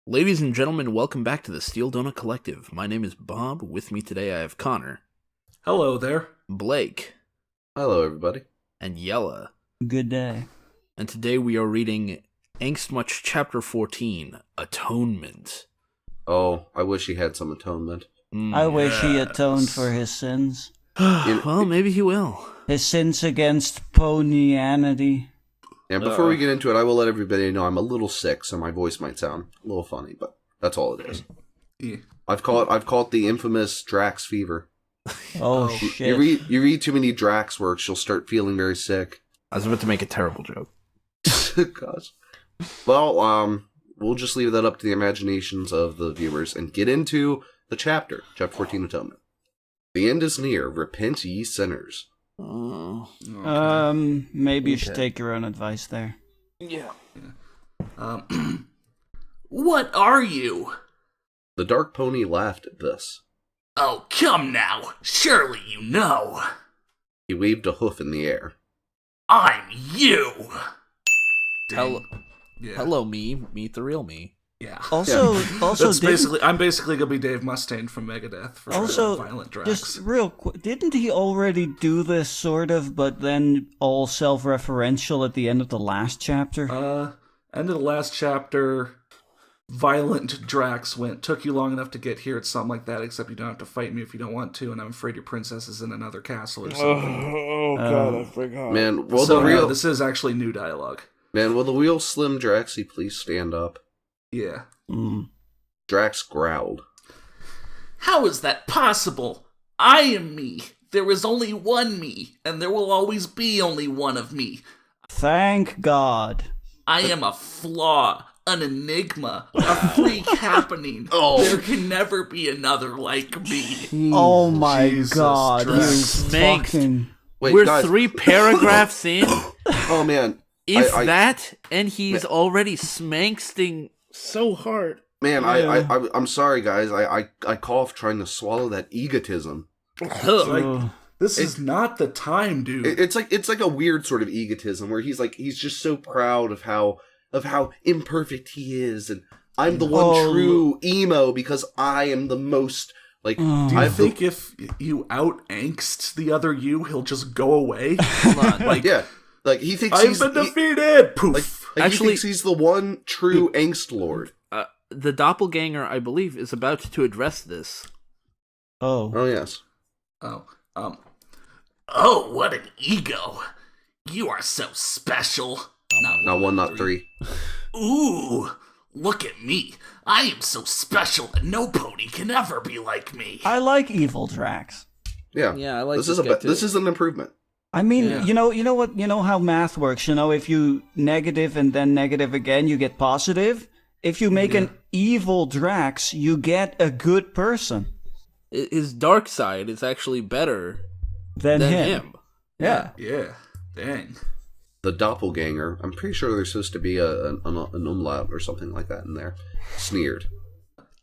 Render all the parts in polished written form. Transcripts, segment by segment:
Ladies and gentlemen, welcome back to the Steel Donut Collective. My name is Bob. With me today I have Connor. Hello there. Blake. Hello, everybody. And Yella. Good day. And today we are reading Angst Chapter 14, Atonement. Oh, I wish he had some atonement. I wish he atoned for his sins. Well, maybe he will. His sins against ponianity. And before we get into it, I will let everybody know I'm a little sick, so my voice might sound a little funny, but that's all it is. Yeah. I've caught the infamous Drax fever. Oh, shit. You read too many Drax works, you'll start feeling very sick. I was about to make a terrible joke. Gosh. Well, we'll just leave that up to the imaginations of the viewers and get into the chapter 14, Atonement. The end is near. Repent, ye sinners. Okay. Maybe you should take your own advice there. Yeah. What are you? The dark pony laughed at this. Oh, come now. Surely you know. He waved a hoof in the air. I'm you. Hello, Yeah. hello, me. Meet the real me. Yeah. Also, I'm basically gonna be Dave Mustaine from Megadeth for Violent Drax. just real quick, didn't he already do this sort of, but then all self-referential at the end of the last chapter? End of the last chapter, Violent Drax took you long enough to get here. It's something like that, except you don't have to fight me if you don't want to, and I'm afraid your princess is in another castle or something. Oh God, I forgot. Man, This is actually new dialogue. Man, will the real Slim Draxy please stand up? Yeah. Drax growled. How is that possible? I am me. There is only one me, and there will always be only one of me. Thank God. I am a flaw, an enigma, a freak happening. Oh. There can never be another like me. Oh my Jesus, God, you Drax. fucking... Wait, We're guys. 3 paragraphs in. Oh, man. If I- that, and he's already smanksting so hard. Man, Yeah. I'm sorry, guys. I cough trying to swallow that egotism. Like, this is not the time, dude. It's like a weird sort of egotism where he's just so proud of how imperfect he is, and I'm the one true emo because I am the most like. Do you think if you out angst the other you, he'll just go away? Hold on. Like he thinks I've been defeated. Poof. Actually- he thinks he's the one true angst lord. The doppelganger, I believe, is about to address this. Oh yes. Oh, what an ego. You are so special. Not one, not three. Ooh, look at me. I am so special that no pony can ever be like me. I like evil Drax. Yeah. Yeah, I like this this is guy too. this is an improvement. I mean, Yeah. you know what, you know how math works. You know, if you negative and then negative again, you get positive. If you make an evil Drax, you get a good person. His dark side is actually better Than than him. him. Yeah. Yeah, dang. The doppelganger. I'm pretty sure there's supposed to be an umlaut or something like that in there. Sneered.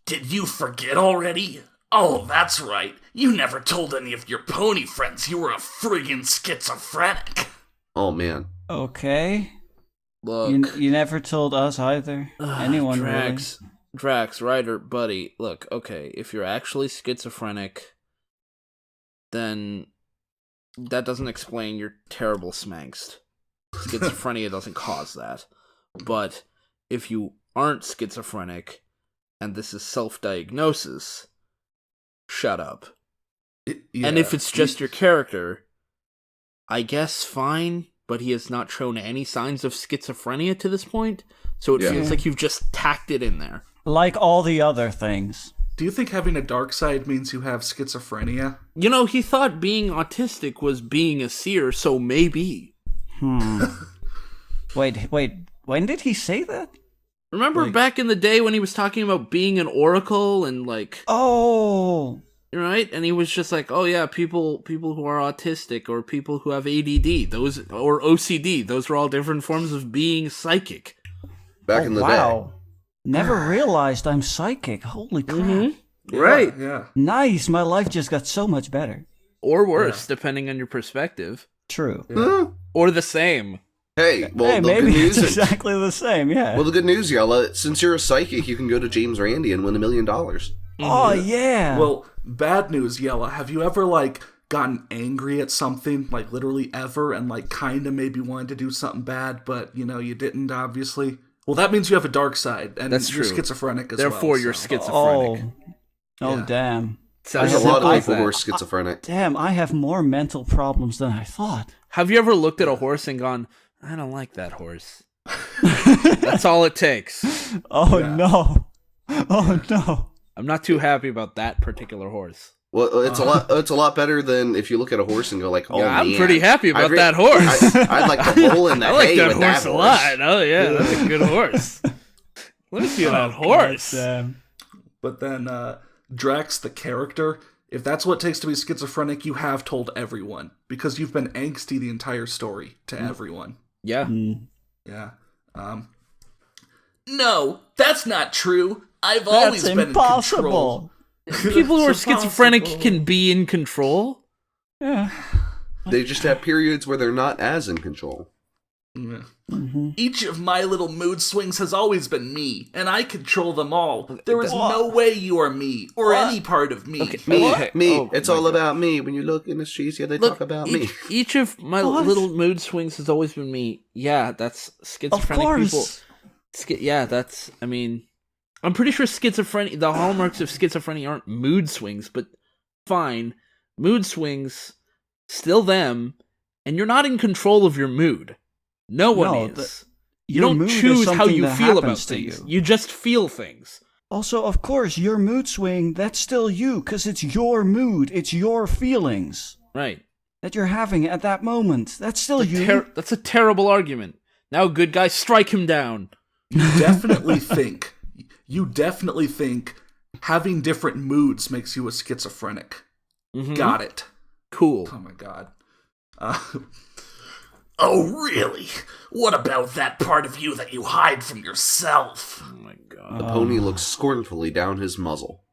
Did you forget already? Oh, that's right. You never told any of your pony friends you were a friggin' schizophrenic. Oh man. Okay. Look, You never told us either. Anyone Drax, Ryder, buddy, look, okay, if you're actually schizophrenic, then that doesn't explain your terrible smangst. Schizophrenia doesn't cause that. But if you aren't schizophrenic, and this is self-diagnosis, shut up. And if it's just your character, I guess fine, but he has not shown any signs of schizophrenia to this point, so it feels like you've just tacked it in there. Like all the other things. Do you think having a dark side means you have schizophrenia? You know, he thought being autistic was being a seer, so maybe. Wait, when did he say that? Remember back in the day when he was talking about being an oracle and like... Oh! Right? And he was just like, oh yeah, people who are autistic or people who have ADD, those or OCD, those are all different forms of being psychic. Back in the wow. Never realized I'm psychic. Holy crap. Right. Yeah. Nice, my life just got so much better. Or worse, depending on your perspective. True. day. Or the same. Hey, well, Hey, the maybe good news it's is, exactly the same, yeah. well, the good news, Yella, since you're a psychic, you can go to James Randi and win $1 million. Oh, yeah. Well, bad news, Yella. Have you ever, like, gotten angry at something, like, literally ever, and, like, kind of maybe wanted to do something bad, but, you know, you didn't, obviously? Well, that means you have a dark side, and That's you're true. schizophrenic as Therefore, well. you're so. schizophrenic. Oh, Yeah. damn. Sounds There's a lot of like people who that. are schizophrenic. Damn, I have more mental problems than I thought. Have you ever looked at a horse and gone, I don't like that horse? That's all it takes. Oh, Yeah. no. Oh, no. I'm not too happy about that particular horse. Well, it's a lot better than if you look at a horse and go like, "Oh, Yeah, I'm man, pretty happy about I'd that horse. I'd like to roll in the I like hay that with horse that a horse." lot. Oh yeah, that's a good horse. Let me feel that horse. Damn. But then, Drax, the character, if that's what it takes to be schizophrenic, you have told everyone, because you've been angsty the entire story to everyone. Yeah. Yeah. No, that's not true. I've always That's been in control. impossible. People who are It's schizophrenic impossible. can be in control. Yeah. They just have periods where they're not as in control. Yeah. Mm-hmm. Each of my little mood swings has always been me, and I control them all. There is no way you are me, or any part of me. Okay. Me, Okay. me. Oh, it's my all God. about me. When you look in the streets, yeah, they Look, talk about me. each of my What? little mood swings has always been me. Yeah, that's Of schizophrenic course. people. Yeah, that's. I mean, I'm pretty sure schizophrenia. The hallmarks of schizophrenia aren't mood swings, but fine, mood swings, still them, and you're not in control of your mood. No one No, is. You Your don't mood is choose how something you that feel about happens to things. you. You just feel things. Also, of course, your mood swing, that's still you, because it's your mood, it's your feelings Right. that you're having at that moment. That's still you. That's a terrible argument. Now, good guy, strike him down. You definitely think having different moods makes you a schizophrenic. Mhm. Got it. Cool. Oh my god. Oh, really? What about that part of you that you hide from yourself? Oh my god. The pony looks scornfully down his muzzle.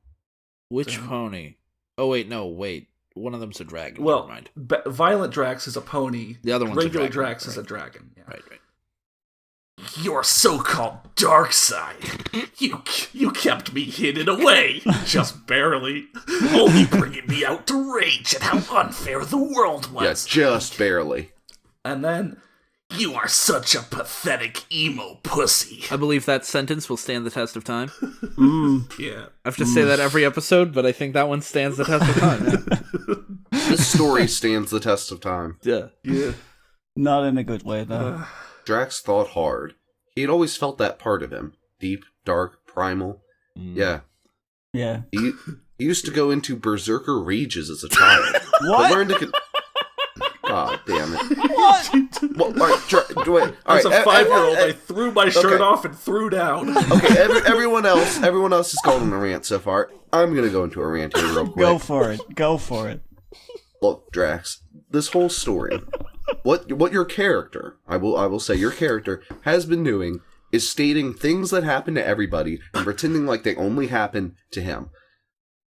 Which pony? Oh wait, no, wait. One of them's a dragon. Well, Never mind. Violent Drax is a pony. The other one's a regular dragon, Drax is a right. dragon. Yeah. Right. Your so-called dark side. You kept me hidden away, just barely, only bringing me out to rage at how unfair the world Yeah, was. just barely. And then, you are such a pathetic emo pussy. I believe that sentence will stand the test of time. Yeah. I have to say that every episode, but I think that one stands the test of time. This story stands the test of time. Yeah. Yeah. Not in a good way, though. Drax thought hard. He had always felt that part of him. Deep, dark, primal. Yeah. Yeah. He used to go into berserker rages as a child. What? To learn to God damn it. What? Well, all right, wait. All As right, a 5-year-old, I everyone- threw my shirt okay. off and threw down. Okay, everyone else has gone on a rant so far. I'm gonna go into a rant here real quick. Go for it. Go for it. Look, Drax, this whole story, what your character, I will say your character has been doing is stating things that happen to everybody and pretending like they only happen to him.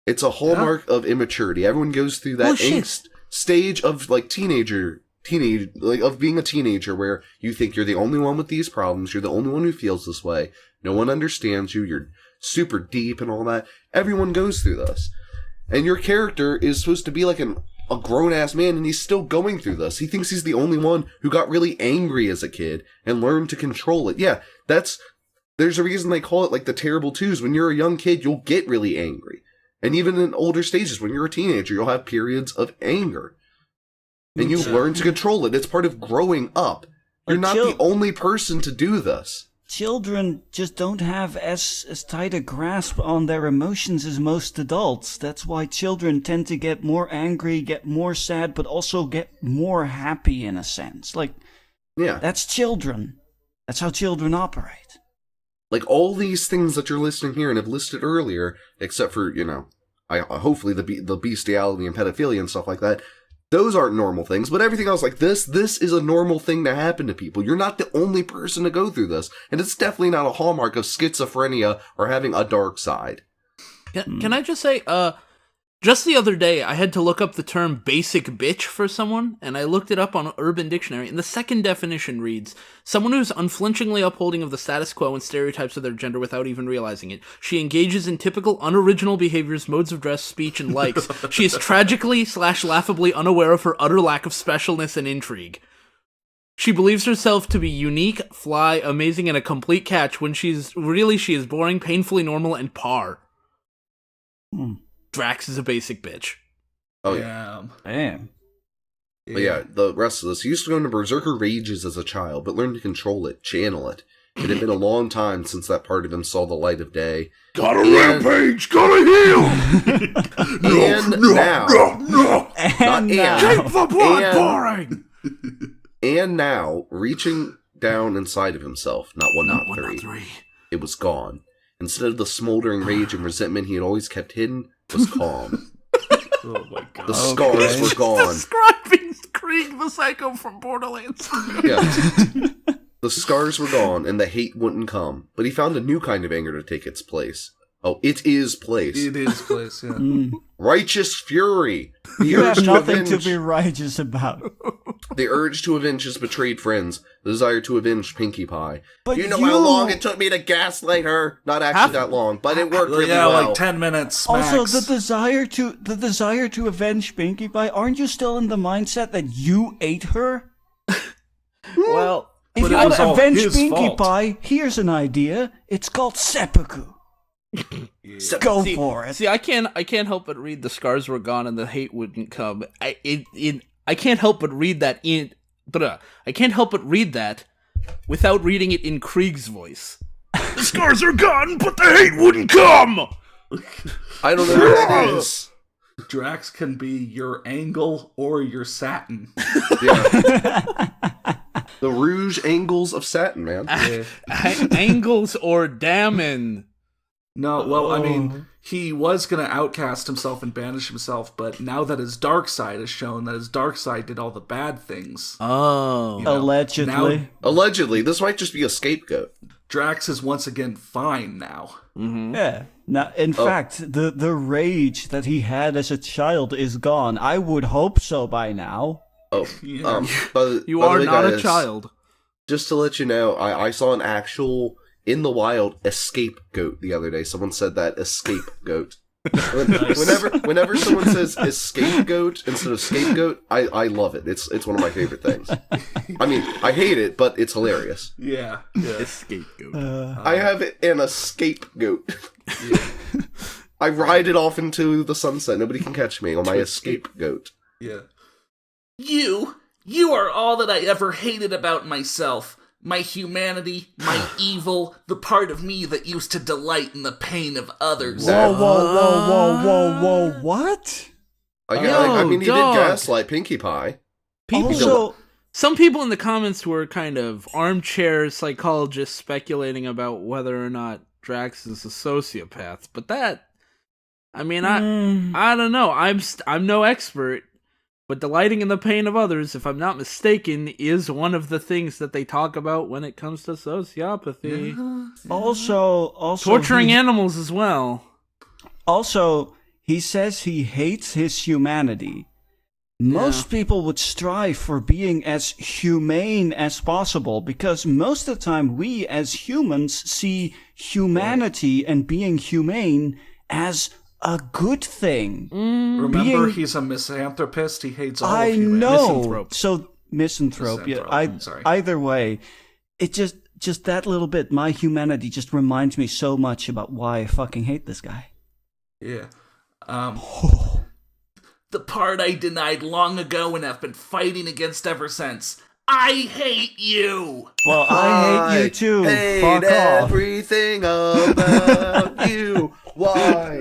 It's a hallmark of immaturity. Everyone goes through that Bullshit. angst stage of like teenage like of being a teenager where you think you're the only one with these problems, you're the only one who feels this way, no one understands you, you're super deep and all that. Everyone goes through this. And your character is supposed to be like a grown-ass man, and he's still going through this. He thinks he's the only one who got really angry as a kid and learned to control it. Yeah, there's a reason they call it like the terrible twos. When you're a young kid, you'll get really angry. And even in older stages, when you're a teenager, you'll have periods of anger. And you learn to control it. It's part of growing up. You're not the only person to do this. Children just don't have as tight a grasp on their emotions as most adults. That's why children tend to get more angry, get more sad, but also get more happy in a sense. Like, Yeah. that's children. That's how children operate. Like all these things that you're listing here and have listed earlier, except for, hopefully the bestiality and pedophilia and stuff like that, those aren't normal things, but everything else like this is a normal thing to happen to people. You're not the only person to go through this, and it's definitely not a hallmark of schizophrenia or having a dark side. Can I just say, Just the other day, I had to look up the term basic bitch for someone, and I looked it up on Urban Dictionary, and the second definition reads, someone who's unflinchingly upholding of the status quo and stereotypes of their gender without even realizing it. She engages in typical unoriginal behaviors, modes of dress, speech, and likes. She is tragically/laughably unaware of her utter lack of specialness and intrigue. She believes herself to be unique, fly, amazing, and a complete catch when she is boring, painfully normal, and par. Drax is a basic bitch. Oh, yeah. Damn. But yeah, the rest of this. He used to go into berserker rages as a child, but learned to control it, channel it. It had been a long time since that part of him saw the light of day. Gotta rampage! Gotta heal! Keep the blood pouring! And now, reaching down inside of himself, not one, not three, it was gone. Instead of the smoldering rage and resentment he had always kept hidden, was calm. Oh my god. The scars were gone. Describing Krieg the Psycho from Borderlands. Yeah. The scars were gone, and the hate wouldn't come. But he found a new kind of anger to take its place. Oh, it is place. It is place, yeah. Righteous fury. The You urge have to nothing avenge, to be righteous about. the urge to avenge his betrayed friends. The desire to avenge Pinkie Pie. But You know how long it took me to gaslight her? Not actually that long, but it worked really Yeah, well. like 10 minutes max. Also, the desire to avenge Pinkie Pie. Aren't you still in the mindset that you ate her? Well, If But you it want was to all avenge his Pinkie fault. Pie, here's an idea. It's called seppuku. Go for it. see, I can't help but read the scars were gone and the hate wouldn't come. I can't help but read that I can't help but read that without reading it in Krieg's voice. The scars are gone, but the hate wouldn't come! I don't know what that is. Drax can be your angle or your satin. Yeah. The rouge angles of satin, man. Angles or damning. No, well, I mean, he was going to outcast himself and banish himself, but now that his dark side has shown that his dark side did all the bad things, Oh. you know, Allegedly. now Allegedly, this might just be a scapegoat. Drax is once again fine now. Yeah. Now, in fact, the rage that he had as a child is gone. I would hope so by now. Oh, Yeah. but You by the are way, not a guys, child. Just to let you know, I saw an actual in the wild escape goat the other day. Someone said that escape goat. Whenever someone says escape goat instead of scapegoat, I love it. It's one of my favorite things. I mean, I hate it, but it's hilarious. Yeah. Scapegoat. I have an scapegoat. I ride it off into the sunset. Nobody can catch me on my escape goat. Yeah. You are all that I ever hated about myself. My humanity, my evil, the part of me that used to delight in the pain of others. Whoa, what? I mean, he dog. did gaslight Pinkie Pie. Also, Some people in the comments were kind of armchair psychologists speculating about whether or not Drax is a sociopath, but that, I mean, I don't know. I'm no expert, but delighting in the pain of others, if I'm not mistaken, is one of the things that they talk about when it comes to sociopathy. also Torturing animals as well. Also, he says he hates his humanity. Most people would strive for being as humane as possible because most of the time we as humans see humanity and being humane as a good thing. Remember, he's a misanthropist. He hates all I of humanity. know. Misanthrope. So misanthrope. Yeah, Misanthrope, sorry. Either way, it just that little bit. My humanity just reminds me so much about why I fucking hate this guy. Yeah. The part I denied long ago and have been fighting against ever since. I hate you! Well, I hate you too. Hate Fuck off. everything about you. Why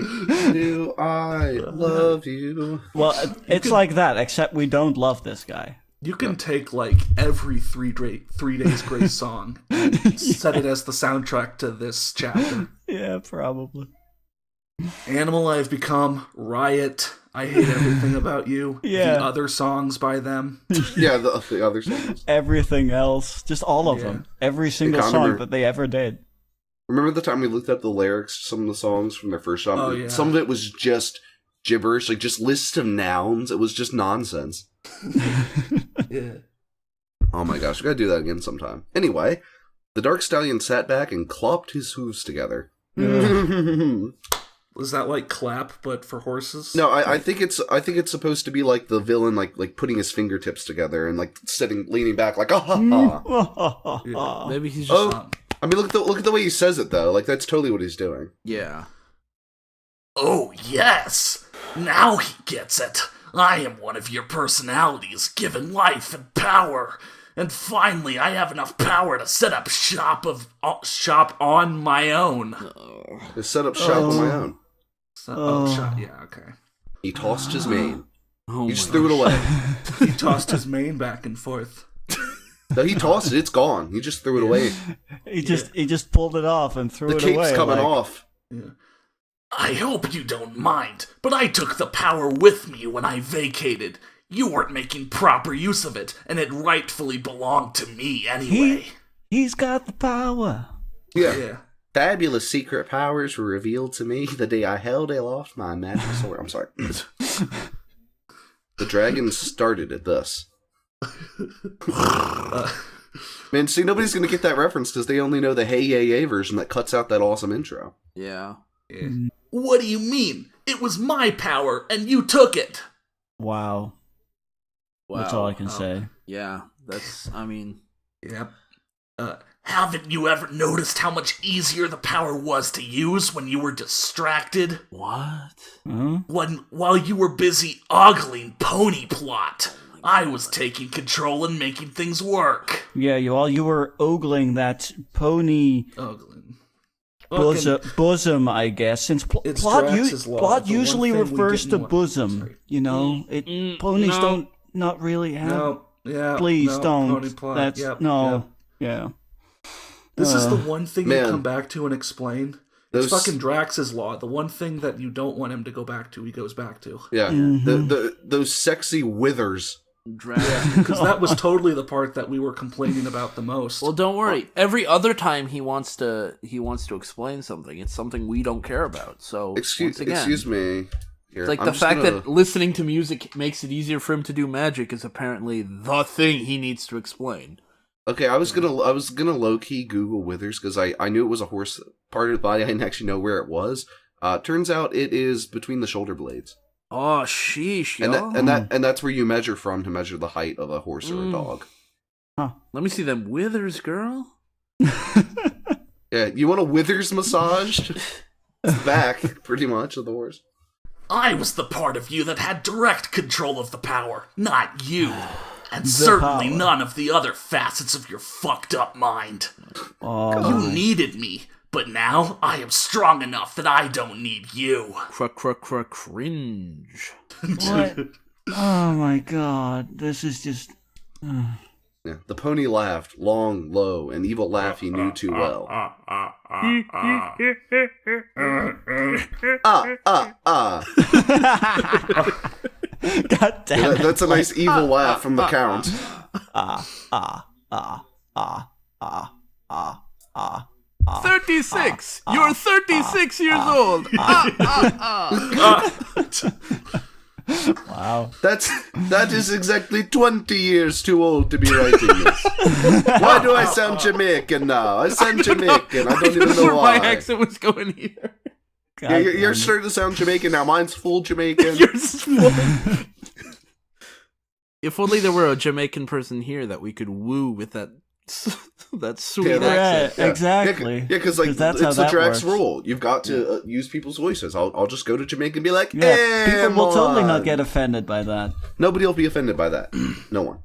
do I love you? Well, it's like that, except we don't love this guy. You can take, like, every 3 Days Grace song and set it as the soundtrack to this chapter. Yeah, probably. Animal I've Become, Riot, I Hate Everything About You, Yeah. the other songs by them. Yeah, the other songs. Everything else, just all of Yeah. them. Every single Connor- song that they ever did. Remember the time we looked up the lyrics to some of the songs from their first album? Oh, yeah. Some of it was just gibberish, like just lists of nouns. It was just nonsense. Yeah. Oh my gosh, we gotta do that again sometime. Anyway, the Dark Stallion sat back and clopped his hooves together. Was that like clap, but for horses? No, I think it's supposed to be like the villain, like putting his fingertips together and like leaning back, like ah ha ha. Maybe he's just. I mean, look at the way he says it though. Like that's totally what he's doing. Yeah. Oh, yes! Now he gets it. I am one of your personalities, given life and power. And finally, I have enough power to set up shop on my own. To set up shop on my own. Shop, yeah, okay. He tossed his mane. Oh He just threw it away. He tossed his mane back and forth. No, he tossed it. It's gone. He just threw it away. He just pulled it off and threw The it away. cape's coming off. Yeah. I hope you don't mind, but I took the power with me when I vacated. You weren't making proper use of it, and it rightfully belonged to me anyway. He's got the power. Yeah. Fabulous secret powers were revealed to me the day I held aloft my magic sword. I'm sorry. The dragon started at thus. Man, see, nobody's going to get that reference because they only know the Hey Yeah Yeah version that cuts out that awesome intro. Yeah. What do you mean? It was my power, and you took it! Wow. That's all I can say. Yeah, that's, I mean... Yep. Haven't you ever noticed how much easier the power was to use when you were distracted? What? While you were busy ogling Pony Plot, I was taking control and making things work. Yeah, you were ogling that pony Ogling. bosom, I guess. Since It's plot Drax's law. plot The one usually thing we refers didn't to want- bosom. Sorry. You know, ponies no. don't not really have. No, yeah. Please no, don't. Pony Plot. That's yep, no. yep. Yeah. This is the one thing man. you come back to and explain. Those- It's fucking Drax's law. The one thing that you don't want him to go back to, he goes back to. Yeah. Those sexy withers. Dragon. Because that was totally the part that we were complaining about the most. Well, don't worry. Every other time he wants to explain something, it's something we don't care about. So once again, Excuse me. Here, it's like I'm the just fact gonna- that listening to music makes it easier for him to do magic is apparently the thing he needs to explain. Okay, I was gonna low key Google withers because I knew it was a horse part of the body. I didn't actually know where it was. Turns out it is between the shoulder blades. Oh, sheesh, yo. And that's where you measure from to measure the height of a horse or a dog. Let me see them withers, girl. Yeah, you want a withers massage? It's back, pretty much, of the horse. I was the part of you that had direct control of the power, not you. And certainly power. none of the other facets of your fucked up mind. Oh, You needed me, but now I am strong enough that I don't need you. Cringe. what? Oh my god! This is just. Yeah, the pony laughed, long, low, an evil laugh he knew too well. God damn it! That's a nice evil laugh from the count. 36. You're 36 years old. Wow. That is exactly 20 years too old to be writing this. Why do I sound Jamaican now? I sound Jamaican. I don't even know where why. my accent was going either. God You're damn starting to sound Jamaican now. Mine's full Jamaican. If only there were a Jamaican person here that we could woo with that sweet Yeah, it. accent. Yeah, exactly. Yeah, because like that's how it's the that Drax works. rule. You've got to use people's voices. I'll just go to Jamaica and be like, Yeah, hey, people will totally man." not get offended by that. Nobody will be offended by that. No one.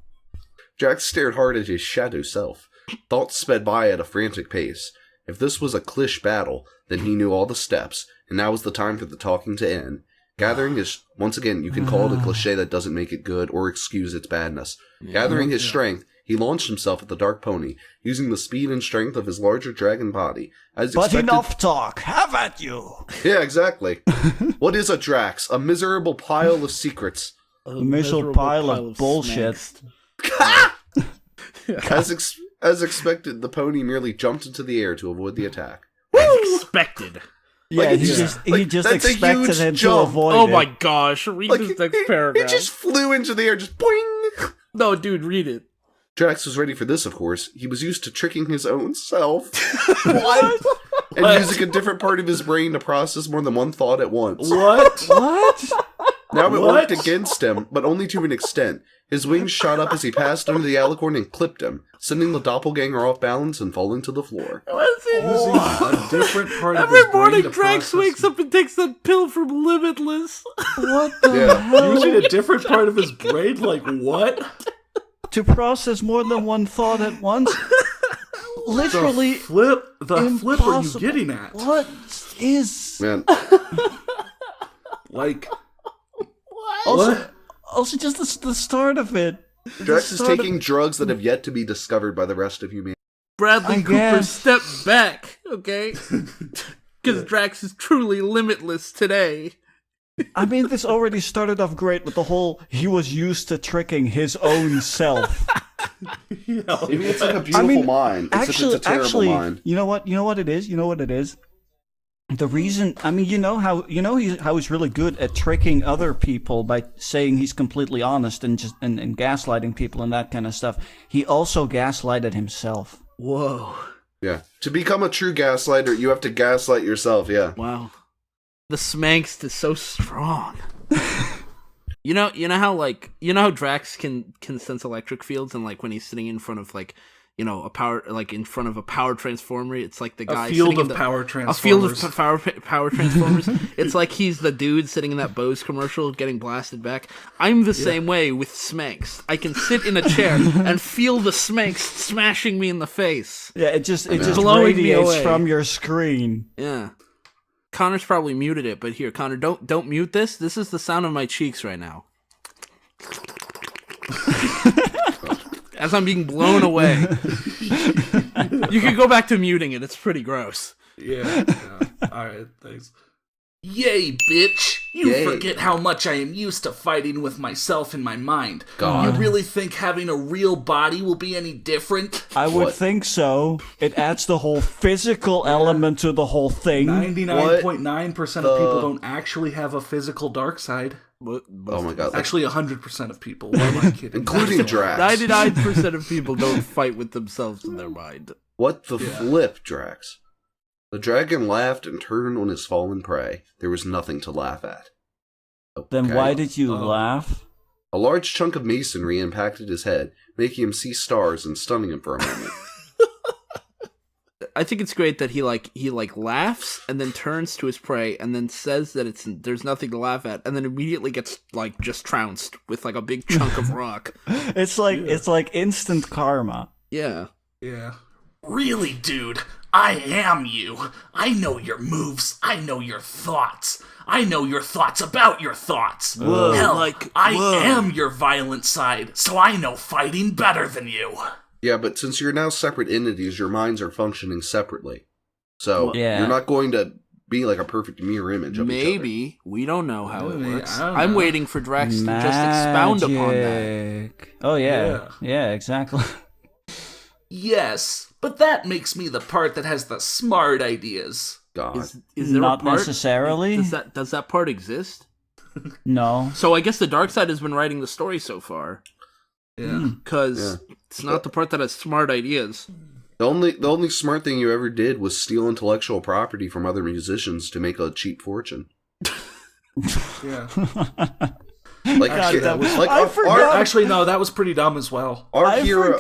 Drax stared hard at his shadow self. Thoughts sped by at a frantic pace. If this was a cliché battle, then he knew all the steps, and now was the time for the talking to end. Gathering his... Once again, you can call it a cliché that doesn't make it good or excuse its badness. Gathering his strength, he launched himself at the Dark Pony, using the speed and strength of his larger dragon body. As But expected... enough talk. Have at you. Yeah, exactly. What is a Drax? A miserable pile of secrets. A miserable pile of bullshit. As expected, the pony merely jumped into the air to avoid the attack. Expected. Yeah, Like, he it's just like, he just that's a expected huge him jump. to avoid Oh it. my gosh, read Like, this next he paragraph. just flew into the air, just boing. No, dude, read it. Drax was ready for this, of course. He was used to tricking his own self. What? And using a different part of his brain to process more than one thought at once. What? What? Now it What? worked against him, but only to an extent. His wings shot up as he passed under the alicorn and clipped him, sending the doppelganger off balance and falling to the floor. What's it? Using a different part of Every his brain morning, to Drax process- wakes up and takes that pill from Limitless. What the Yeah. hell? Using a different part of his brain? Like, what? To process more than one thought at once? Literally, The flip are you impossible. getting at? what is... Man, Like, Also, what? also just the start of it. Drax is Start of- taking drugs that have yet to be discovered by the rest of humanity. Bradley I Cooper, guess. step back, okay? Because Drax is truly limitless today. I mean, this already started off great with the whole he was used to tricking his own self. Maybe it's like a beautiful mean, mind, except Actually, it's a terrible actually, mind. you know what? You know what it is? You know what it is? The reason, I mean, how he's really good at tricking other people by saying he's completely honest and just and gaslighting people and that kind of stuff. He also gaslighted himself. Whoa. Yeah. To become a true gaslighter, you have to gaslight yourself, yeah. Wow. The Smankst is so strong. You know how Drax can sense electric fields, and like when he's sitting in front of a power transformer, it's like the guy A field sitting of in the, power a transformers. field of power transformers. It's like he's the dude sitting in that Bose commercial getting blasted back. I'm the same way with Smankst. I can sit in a chair and feel the Smankst smashing me in the face. Yeah, it just Blowing me radiates away. from your screen. Yeah. Connor's probably muted it, but here, Connor, don't mute this. This is the sound of my cheeks right now. As I'm being blown away. You can go back to muting it. It's pretty gross. Yeah. Alright, thanks. Yay, bitch! You Yay. forget how much I am used to fighting with myself in my mind. God. You really think having a real body will be any different? I would What? think so. It adds the whole physical element to the whole thing. 99.9% of the- people don't actually have a physical dark side. Oh my god. Actually, 100% of people. What am I kidding? Including Drax. 99% of people don't fight with themselves in their mind. What the flip, Drax? The dragon laughed and turned on his fallen prey. There was nothing to laugh at. Then Okay. why did you laugh? A large chunk of masonry impacted his head, making him see stars and stunning him for a moment. I think it's great that he laughs and then turns to his prey and then says that there's nothing to laugh at, and then immediately gets just trounced with a big chunk of rock. It's like instant karma. Yeah. Yeah. Really, dude, I am you. I know your moves. I know your thoughts. I know your thoughts about your thoughts. Whoa, Hell, whoa. I am your violent side, so I know fighting better than you. Yeah, but since you're now separate entities, your minds are functioning separately. So Yeah. you're not going to be like a perfect mirror image of each other. Maybe. We don't know how it Maybe, works. I don't I'm know. waiting for Drax to just expound upon that. Magic. Oh yeah. Yeah, exactly. Yes, but that makes me the part that has the smart ideas. God. Is there Not a part? necessarily. Does that part exist? No. So I guess the dark side has been writing the story so far, Yeah. because it's not the part that has smart ideas. The only smart thing you ever did was steal intellectual property from other musicians to make a cheap fortune. Yeah. Like, Actually, that was- I forgot. Actually, no, that was pretty dumb as well. our I hero.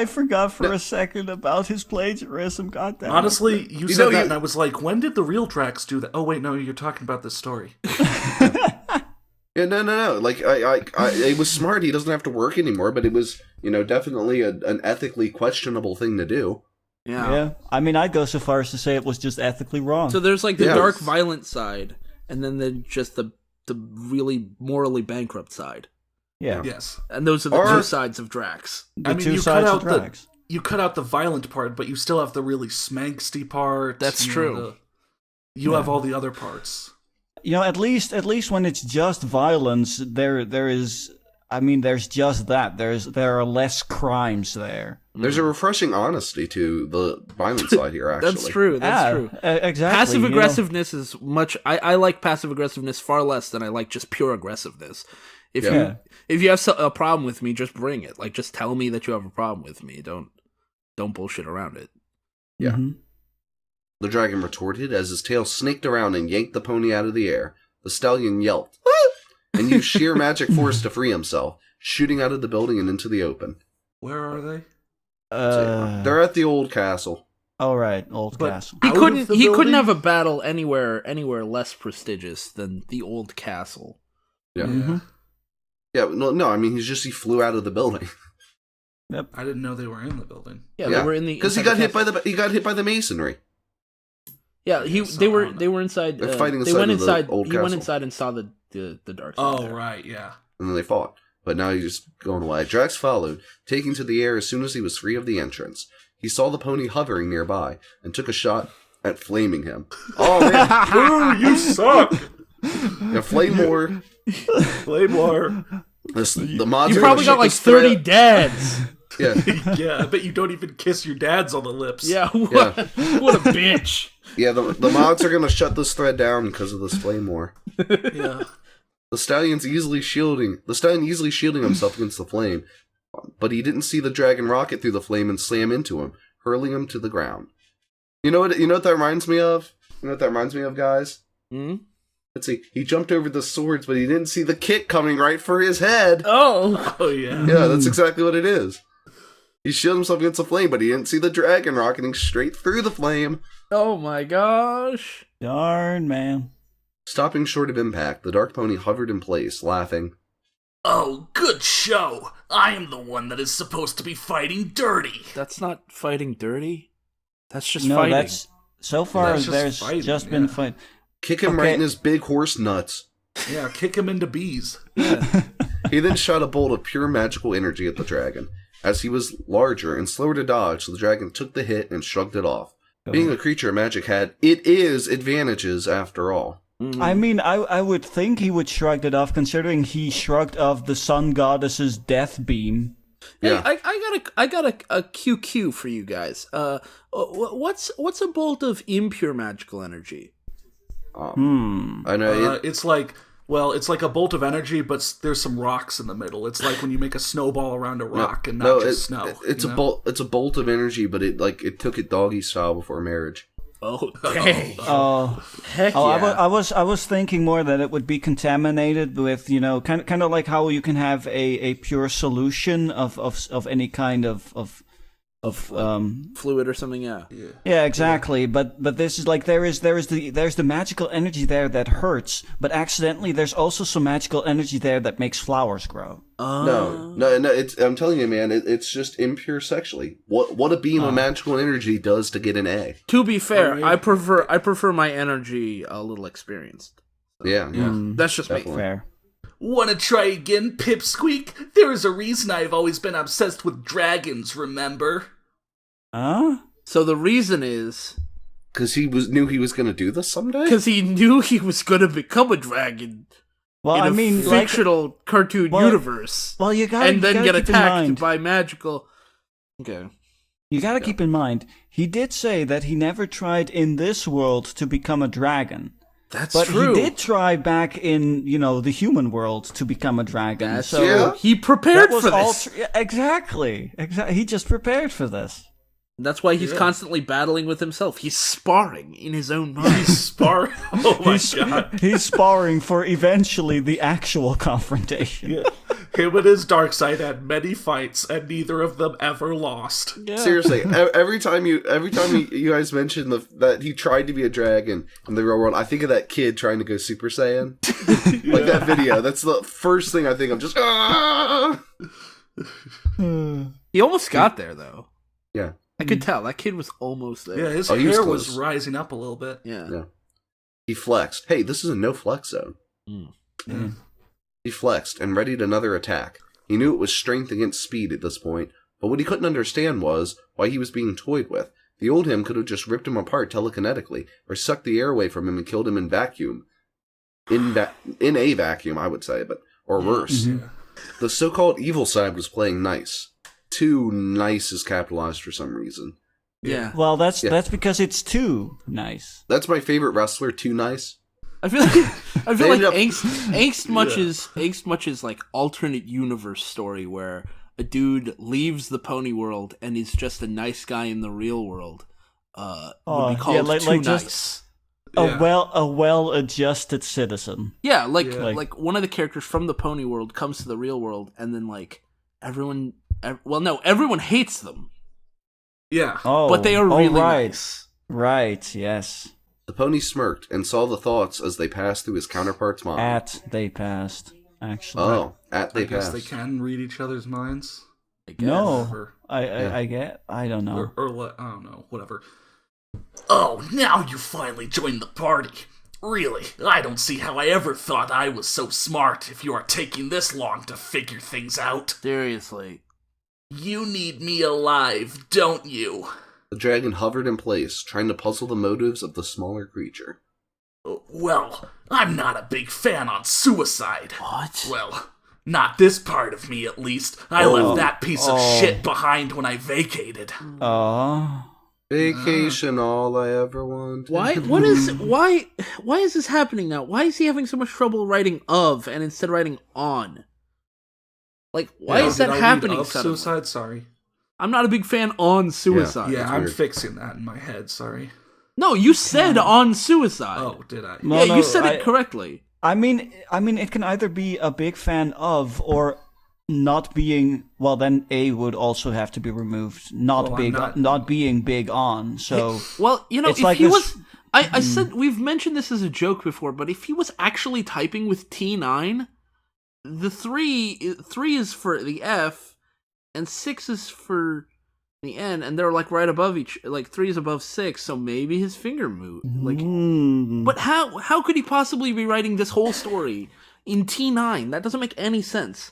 forgot for a second about his plagiarism. God damn it. Honestly, you You said know, that, you- and I was like, when did the real Drax do that? Oh, wait, no, you're talking about this story. Yeah, no. Like, it was smart. He doesn't have to work anymore, but it was, definitely an ethically questionable thing to do. Yeah. I mean, I'd go so far as to say it was just ethically wrong. So there's the Yeah. dark, violent side, and then just the really morally bankrupt side, yeah. Yes. and those are the Or- two sides of Drax. The I mean, two you cut sides of out the Drax. you cut out the violent part, but you still have the really smanksty part. That's you know, true. You have all the other parts. At least when it's just violence, there's just that. There are less crimes there. There's a refreshing honesty to the violent side here, actually. That's true. That's true. Exactly. Passive aggressiveness is much. I like passive aggressiveness far less than I like just pure aggressiveness. If you have a problem with me, just bring it. Like, just tell me that you have a problem with me. Don't bullshit around it. Yeah. Mm-hmm. The dragon retorted as his tail snaked around and yanked the pony out of the air. The stallion yelped and used sheer magic force to free himself, shooting out of the building and into the open. Where are they? They're at the old castle. All right, old castle. He Out couldn't. of the He couldn't building? have a battle anywhere less prestigious than the old castle. Yeah. Mm-hmm. Yeah, no, I mean, he flew out of the building. I didn't know they were in the building. Yeah, they were in the because he inside got the hit castle. by the masonry. Yeah, they were inside. They're fighting they inside went of the inside. old He went castle. inside and saw the dark side. Oh, there. right, yeah. And then they fought. But now he's just going away. Drax followed, taking to the air as soon as he was free of the entrance. He saw the pony hovering nearby and took a shot at flaming him. Oh man! Boo, you suck! Yeah, flame more. Claymore. The mods You are probably gonna got like shut this 30 thread- dads. Yeah, Yeah, I bet you don't even kiss your dads on the lips. Yeah, what a bitch. yeah. The mods are gonna shut this thread down because of this flame war. Yeah. The stallion easily shielding himself against the flame, but he didn't see the dragon rocket through the flame and slam into him, hurling him to the ground. You know what that reminds me of? You know what that reminds me of, guys? Hmm? Let's see. He jumped over the swords, but he didn't see the kick coming right for his head. Oh. Oh, yeah. Yeah, that's exactly what it is. He shielded himself against the flame, but he didn't see the dragon rocketing straight through the flame. Oh my gosh. Darn, man. Stopping short of impact, the dark pony hovered in place, laughing. Oh, good show. I am the one that is supposed to be fighting dirty. That's not fighting dirty. That's just No, fighting. that's so far. That's just There's fighting, just been yeah. fight. Kick him Okay. right in his big horse nuts. Yeah, kick him into bees. He then shot a bolt of pure magical energy at the dragon. As he was larger and slower to dodge, the dragon took the hit and shrugged it off. Being a creature of magic it is advantages after all. I mean, I would think he would shrug it off, considering he shrugged off the sun goddess's death beam. Yeah. Hey, I got a QQ for you guys. What's a bolt of impure magical energy? I know. It's like a bolt of energy, but there's some rocks in the middle. It's like when you make a snowball around a rock and not just snow. It's you a know? bolt. It's a bolt of energy, but it took it doggy style before marriage. Oh, dang. Oh, Heck yeah. I was thinking more that it would be contaminated with, kind of like how you can have a pure solution of any kind of fluid or something, yeah. yeah, exactly. But this is like there's the magical energy there that hurts, but accidentally there's also some magical energy there that makes flowers grow. No. I'm telling you, man. It's just impure sexually. What a beam of magical energy does to get an A. To be fair, Alright. I prefer my energy a little experienced. Yeah. That's just me. Fair. Wanna try again, Pipsqueak? There is a reason I've always been obsessed with dragons, remember? Huh? So the reason is Because he knew he was going to do this someday. because he knew he was going to become a dragon Well, in I a mean, like, fictional cartoon universe, well, you gotta and then you gotta get keep in attacked mind- by magical. Okay. You gotta keep in mind, he did say that he never tried in this world to become a dragon. That's But true. he did try back in, the human world to become a dragon. That's so true. Yeah. He prepared that was for all this. exactly. He just prepared for this. That's why he's constantly battling with himself. He's sparring in his own mind. Spar. Oh my god. He's sparring for eventually the actual confrontation. Him and his dark side had many fights, and neither of them ever lost. Yeah. Seriously, every time you guys mention that he tried to be a dragon in the real world, I think of that kid trying to go Super Saiyan. Like that video. That's the first thing I think of. Just He almost got there, though. yeah. I could tell. That kid was almost there. Yeah, his Oh, he was hair was close. rising up a little bit. Yeah. Yeah. He flexed. Hey, this is a no flex zone. Mm. He flexed and readied another attack. He knew it was strength against speed at this point, but what he couldn't understand was why he was being toyed with. The old him could have just ripped him apart telekinetically, or sucked the air away from him and killed him in vacuum. In a vacuum, I would say, or worse. Yeah. The so-called evil side was playing nice. too nice is capitalized for some reason. Yeah. Well, that's because it's too nice. That's my favorite wrestler, Too Nice. I feel like ended up- angst much is like alternate universe story where a dude leaves the pony world and is just a nice guy in the real world. Would be called Too Nice. A well-adjusted citizen. Yeah, like one of the characters from the pony world comes to the real world, and then like everyone hates them. Yeah. Oh, but they are really right. nice. Right, yes. The pony smirked and saw the thoughts as they passed through his counterpart's mind. They passed, actually. Oh, they I guess passed. they can read each other's minds. I guess. No, Or- I don't know. Or I don't know, whatever. Oh, now you finally joined the party. Really, I don't see how I ever thought I was so smart if you are taking this long to figure things out. Seriously. You need me alive, don't you? The dragon hovered in place, trying to puzzle the motives of the smaller creature. Well, I'm not a big fan on suicide. What? Well, not this part of me, at least. I left that piece of shit behind when I vacated. Vacation, all I ever wanted. Why is this happening now? Why is he having so much trouble writing of and instead writing on? Like, why is that happening suddenly? Suicide, sorry. I'm not a big fan on suicide. Yeah, I'm weird. fixing that in my head, sorry. No, you said on suicide. Oh, did I? No, yeah, you said it correctly. I mean, it can either be a big fan of or not being. Well, then A would also have to be removed. Not being big on. So Well, you know, It's if like he this- was, I said we've mentioned this as a joke before, but if he was actually typing with T9, the three is for the F, and 6 is for the N, and they're like right above each. Like 3 is above 6, so maybe his finger moved. Like, but how could he possibly be writing this whole story in T9? That doesn't make any sense.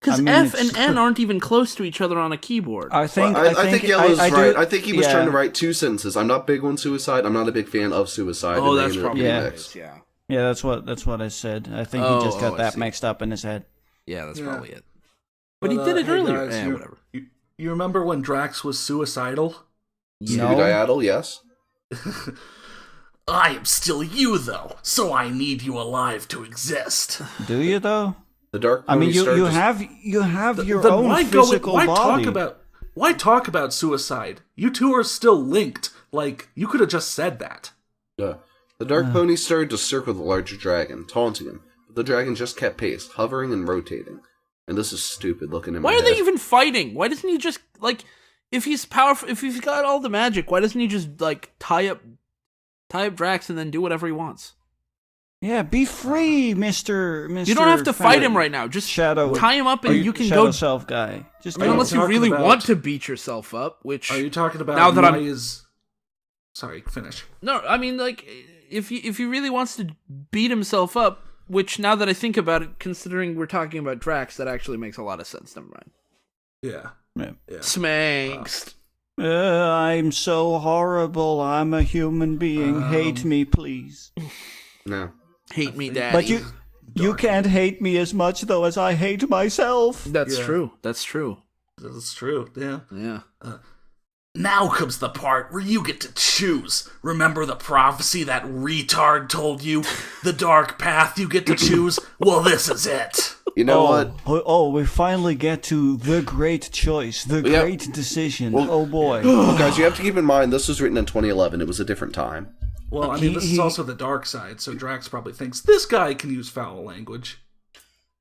Because F and N aren't even close to each other on a keyboard. I think Yellow's I do- right. I think he was yeah. trying to write two sentences. I'm not big on suicide. I'm not a big fan of suicide. Oh, and they that's ended up probably being Yeah. mixed. Yeah. Yeah, that's what I said. I think Oh, he just got I that see. mixed up in his head. Yeah, that's Yeah. probably it. But he did it hey earlier. guys, Whatever. You remember when Drax was suicidal? No. Scudiaddle, yes. I am still you, though, so I need you alive to exist. Do you though? The dark. I mean, Pony you started have your Then own why physical why body. why talk about suicide? You two are still linked. Like, you could have just said that. The dark pony started to circle the larger dragon, taunting him. But the dragon just kept pace, hovering and rotating. And this is stupid looking in my Why are they head. even fighting? Why doesn't he just like, if he's powerful, if he's got all the magic, why doesn't he just like tie up Drax and then do whatever he wants? Yeah, be free, Mister. You don't have to fight him right now. Just Shadow. tie him up and you can Shadow go. Self guy. Just Are you go. Unless you talking really about- want to beat yourself up, which Are you talking about Now that why I'm- is... Sorry, finish. no, I mean like if he really wants to beat himself up, which now that I think about it, considering we're talking about Drax, that actually makes a lot of sense. Never mind. Yeah. Yeah. Smangst. I'm so horrible. I'm a human being. Hate me, please. No. Hate me, daddy. But you can't hate me as much though as I hate myself. That's Yeah. true. That's true. That's true, yeah. Yeah. Now comes the part where you get to choose. Remember the prophecy that retard told you? The dark path you get to choose? Well, this is it. You know what? We finally get to the great choice, the Yeah. great decision. Well- Oh boy. Well, guys, you have to keep in mind this was written in 2011. It was a different time. Well, I mean, this is also the dark side, so Drax probably thinks this guy can use foul language.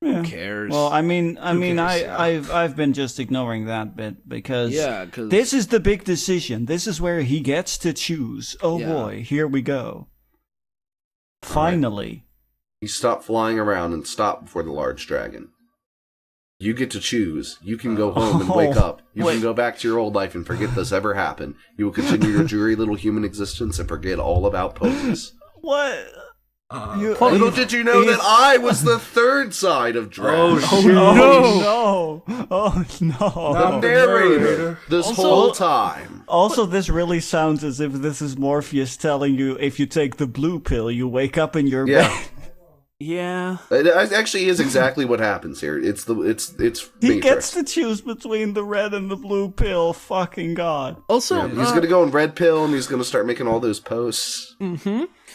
Who cares? Well, I mean, cares, yeah. I've been just ignoring that bit because Yeah, 'cause- this is the big decision. This is where he gets to choose. Oh Yeah. boy, here we go. Finally. You stop flying around and stop before the large dragon. You get to choose. You can go home and wake up. You wait. can go back to your old life and forget this ever happened. You will continue your dreary little human existence and forget all about ponies. What? Little did you know that I was the third side of Drax. Oh no! Oh The no! narrator this Also- whole time. Also, this really sounds as if this is Morpheus telling you if you take the blue pill, you wake up in your Yeah. bed. Yeah. It actually is exactly what happens here. It's He Matrix. gets to choose between the red and the blue pill. Fucking God. Also, Yeah, he's gonna go in red pill and he's gonna start making all those posts.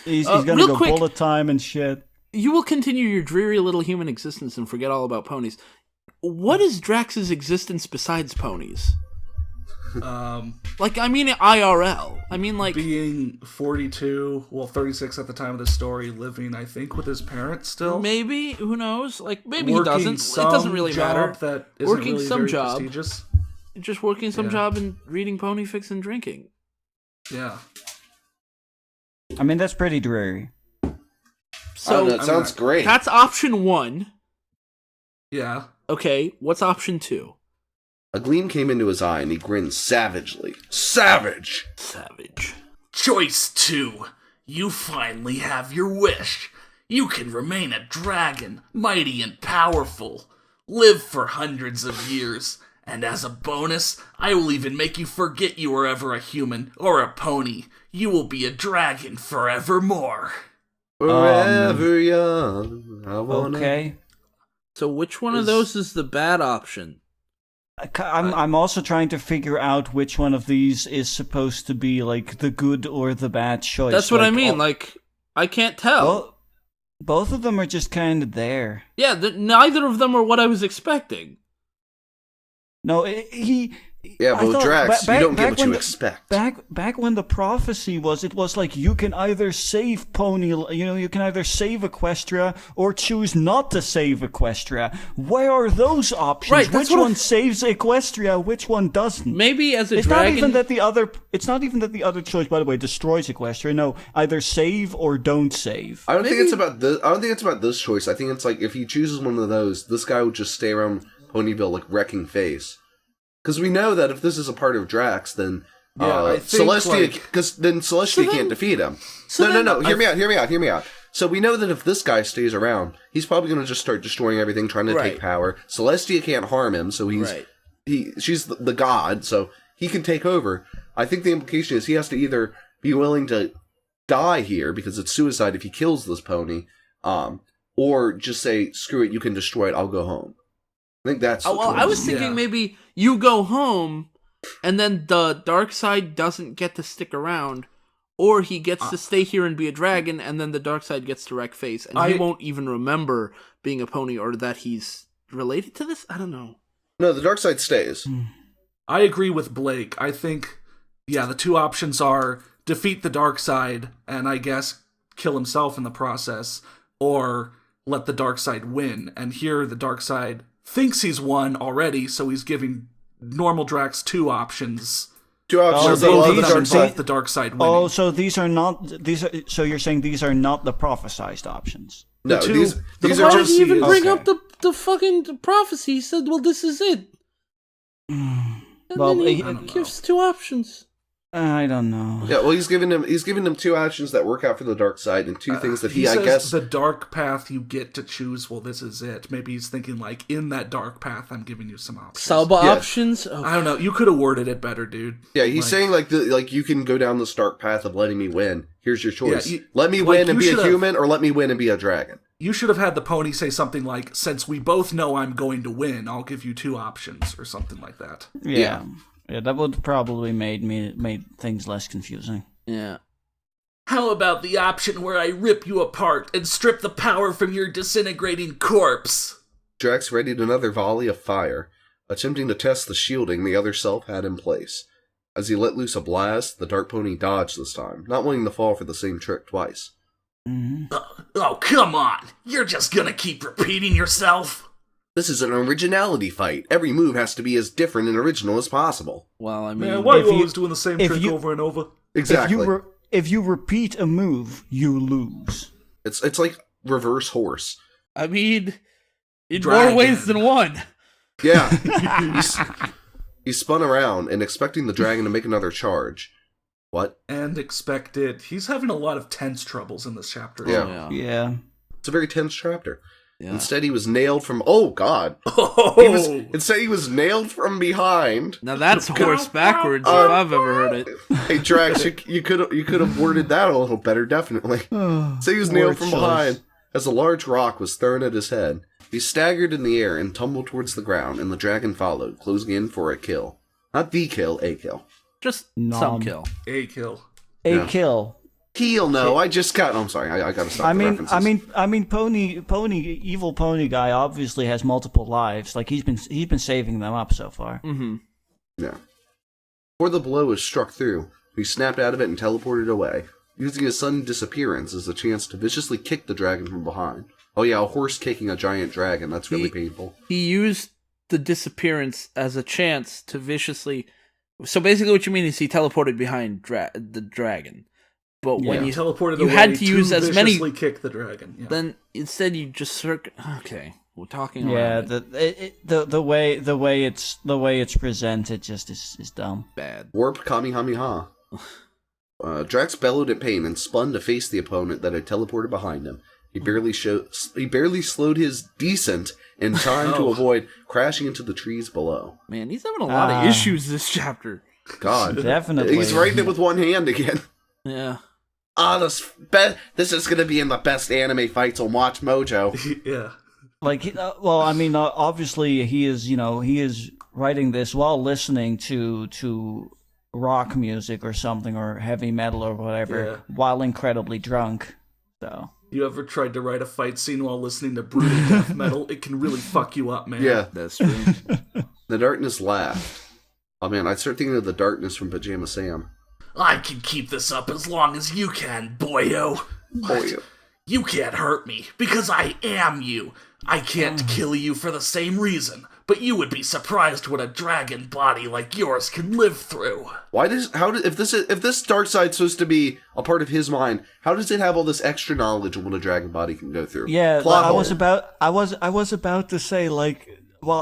He's gonna real go quick, bullet time and shit. you will continue your dreary little human existence and forget all about ponies. What is Drax's existence besides ponies? Like, I mean IRL. I mean, like... Being 42, well, 36 at the time of the story, living, I think, with his parents still. Maybe, who knows? Like, maybe Working he doesn't. It doesn't really job matter. That isn't Working really some very job. prestigious. Just working some job and reading pony fics and drinking. Yeah. I mean, that's pretty dreary. So, that sounds great. that's option 1. Yeah. Okay, what's option 2? A gleam came into his eye and he grinned savagely. Savage! Savage. Choice 2. You finally have your wish. You can remain a dragon, mighty and powerful. Live for hundreds of years. And as a bonus, I will even make you forget you were ever a human or a pony. You will be a dragon forevermore. Forever young. I wanna... Okay. So which one of those is the bad option? I'm also trying to figure out which one of these is supposed to be like the good or the bad choice. That's what I mean. Like, I can't tell. Both of them are just kind of there. Yeah, neither of them are what I was expecting. No, Yeah, I but thought Drax, you don't get what when you expect. Back when the prophecy was, it was like you can either save you can either save Equestria or choose not to save Equestria. Where are those options? Right, that's which what one saves Equestria? Which one doesn't? Maybe as a It's dragon... not even that the other. It's not even that the other choice, by the way, destroys Equestria. No, either save or don't save. I don't think it's about this. I don't think it's about this choice. I think it's like if he chooses one of those, this guy would just stay around Ponyville like wrecking face. Because we know that if this is a part of Drax, then I think, Celestia, because then Celestia can't defeat him. No. Hear me out. So we know that if this guy stays around, he's probably going to just start destroying everything, trying to take power. Celestia can't harm him, so she's the god, so he can take over. I think the implication is he has to either be willing to die here because it's suicide if he kills this pony, or just say, screw it, you can destroy it, I'll go home. I think that's... I was thinking maybe you go home, and then the dark side doesn't get to stick around, or he gets to stay here and be a dragon, and then the dark side gets to wreck face, and he won't even remember being a pony or that he's related to this? I don't know. No, the dark side stays. I agree with Blake. I think, the two options are defeat the dark side and I guess kill himself in the process, or let the dark side win. And here the dark side thinks he's won already, so he's giving normal Drax two options. Two options. The dark side winning. Oh, so these are not so you're saying these are not the prophesized options? No, these are why did just... he even bring up the fucking prophecy? He said, well, this is it. And Well, then he I don't gives two options. I don't know. Yeah, well, he's giving them two options that work out for the dark side, and two things that he I says guess... the dark path you get to choose, well, this is it. Maybe he's thinking, like, in that dark path, I'm giving you some options. Sub-options? Okay. I don't know. You could have worded it better, dude. Yeah, he's saying, like, you can go down this dark path of letting me win. Here's your choice. Yeah, let me win and be a human, or let me win and be a dragon. You should have had the pony say something like, since we both know I'm going to win, I'll give you two options, or something like that. Yeah, that would probably made things less confusing. Yeah. How about the option where I rip you apart and strip the power from your disintegrating corpse? Drax readied another volley of fire, attempting to test the shielding the other self had in place. As he let loose a blast, the dark pony dodged this time, not wanting to fall for the same trick twice. Mm-hmm. Oh, come on! You're just gonna keep repeating yourself? This is an originality fight. Every move has to be as different and original as possible. Well, I mean... why are you always doing the same trick over and over? Exactly. If you repeat a move, you lose. It's like reverse horse. I mean, in Dragon. more ways than one. Yeah. He spun around and expecting the dragon to make another charge. What? And expected. He's having a lot of tense troubles in this chapter. Yeah. Yeah. It's a very tense chapter. Yeah. Instead, he was nailed from... Oh, God. Oh! Instead, he was nailed from behind. Now that's horse backwards if I've ever heard it. Hey, Drax, you could have worded that a little better, definitely. So he was nailed from behind. As a large rock was thrown at his head, he staggered in the air and tumbled towards the ground, and the dragon followed, closing in for a kill. Not the kill, a kill. Just Nom. some kill. A kill. Yeah. kill. He'll know. I just got. I'm sorry. I gotta stop. I mean, evil pony guy obviously has multiple lives. Like he's been saving them up so far. Mm-hmm. Yeah. Before the blow was struck through, he snapped out of it and teleported away, using his sudden disappearance as a chance to viciously kick the dragon from behind. Oh yeah, a horse kicking a giant dragon. That's really painful. He used the disappearance as a chance to viciously. So basically, what you mean is he teleported behind the dragon. But when you teleported you away had to use as many. viciously kick the dragon. Yeah. Then instead you just Okay, we're talking. Yeah, around it. the way it's presented just is dumb. Bad. Warp Kamehameha. Drax bellowed in pain and spun to face the opponent that had teleported behind him. He barely slowed his descent in time to avoid crashing into the trees below. Man, he's having a lot of issues this chapter. God, Definitely. he's writing it with one hand again. Yeah. This is gonna be in the best anime fights on Watch Mojo. Yeah. Like, obviously he is writing this while listening to rock music or something, or heavy metal or whatever, while incredibly drunk. So. You ever tried to write a fight scene while listening to brutal death metal? It can really fuck you up, man. Yeah, That's true. the darkness laughed. Oh man, I start thinking of the darkness from Pajama Sam. I can keep this up as long as you can, boyo. Boyo. You can't hurt me, because I am you. I can't kill you for the same reason, but you would be surprised what a dragon body like yours can live through. If this dark side's supposed to be a part of his mind, how does it have all this extra knowledge of what a dragon body can go through? Yeah, Plot I hole. was about to say, like, well,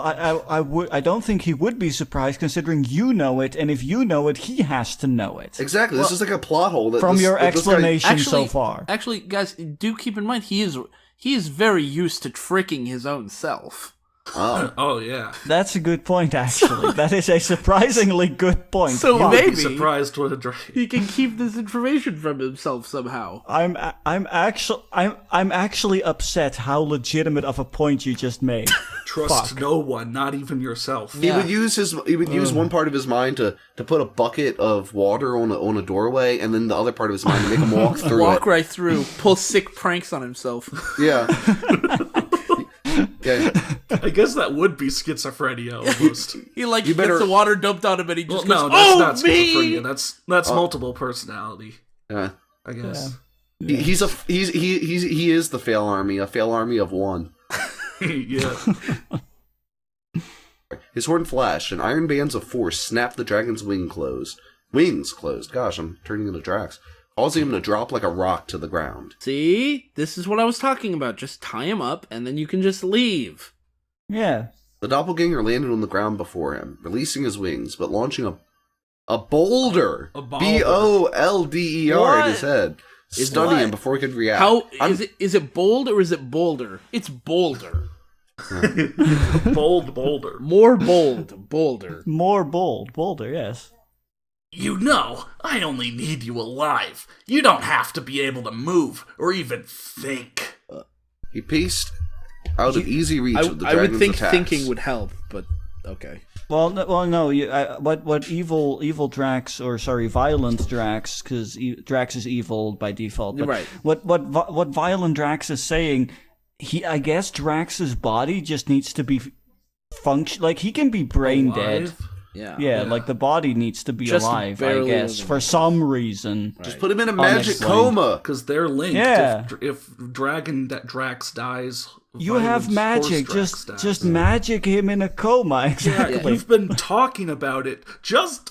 I don't think he would be surprised, considering you know it, and if you know it, he has to know it. Exactly. This is like a plot hole. Your that this guy- explanation so far. Actually, guys, do keep in mind he is very used to tricking his own self. Oh. Oh, yeah. That's a good point, actually. That is a surprisingly good point. So You'd maybe be surprised what a dragon... he can keep this information from himself somehow. I'm actually upset how legitimate of a point you just made. Trust no one, not even yourself. He would use one part of his mind to put a bucket of water on a doorway, and then the other part of his mind to make him walk through Walk it. right through, pull sick pranks on himself. Yeah. Yeah. I guess that would be schizophrenia almost. He You better- gets the water dumped on him and he Well, just no, goes, that's "Oh, not me!" schizophrenia. That's multiple personality. Yeah. I guess. He is the fail army, a fail army of one. Yeah. His horn flashed, and iron bands of force snapped the dragon's wings closed. Gosh, I'm turning into Drax. Causing him to drop like a rock to the ground. See? This is what I was talking about. Just tie him up and then you can just leave. Yeah. The doppelganger landed on the ground before him, releasing his wings, but launching a boulder. A boulder. Bolder at his head, stunning what? him before he could react. Is it bold or is it boulder? It's boulder. Bold boulder. More bold, boulder. More bolder, yes. You know, I only need you alive. You don't have to be able to move or even think. He paced out of easy reach of the I dragon's would think attacks. thinking would help, but okay. No. What evil Drax, or sorry, violent Drax, because Drax is evil by default. But Right. What violent Drax is saying, I guess Drax's body just needs to be function. Like he can be brain dead. Alive? Yeah, like the body needs to be Just alive, I barely guess, living. for some reason. Just put him in a magic Unexplained. coma. Because they're linked. Yeah. If Dragon Drax dies, You have Violent magic, Horse Drax dies. just magic him in a coma, Yeah, exactly. you've been talking about it.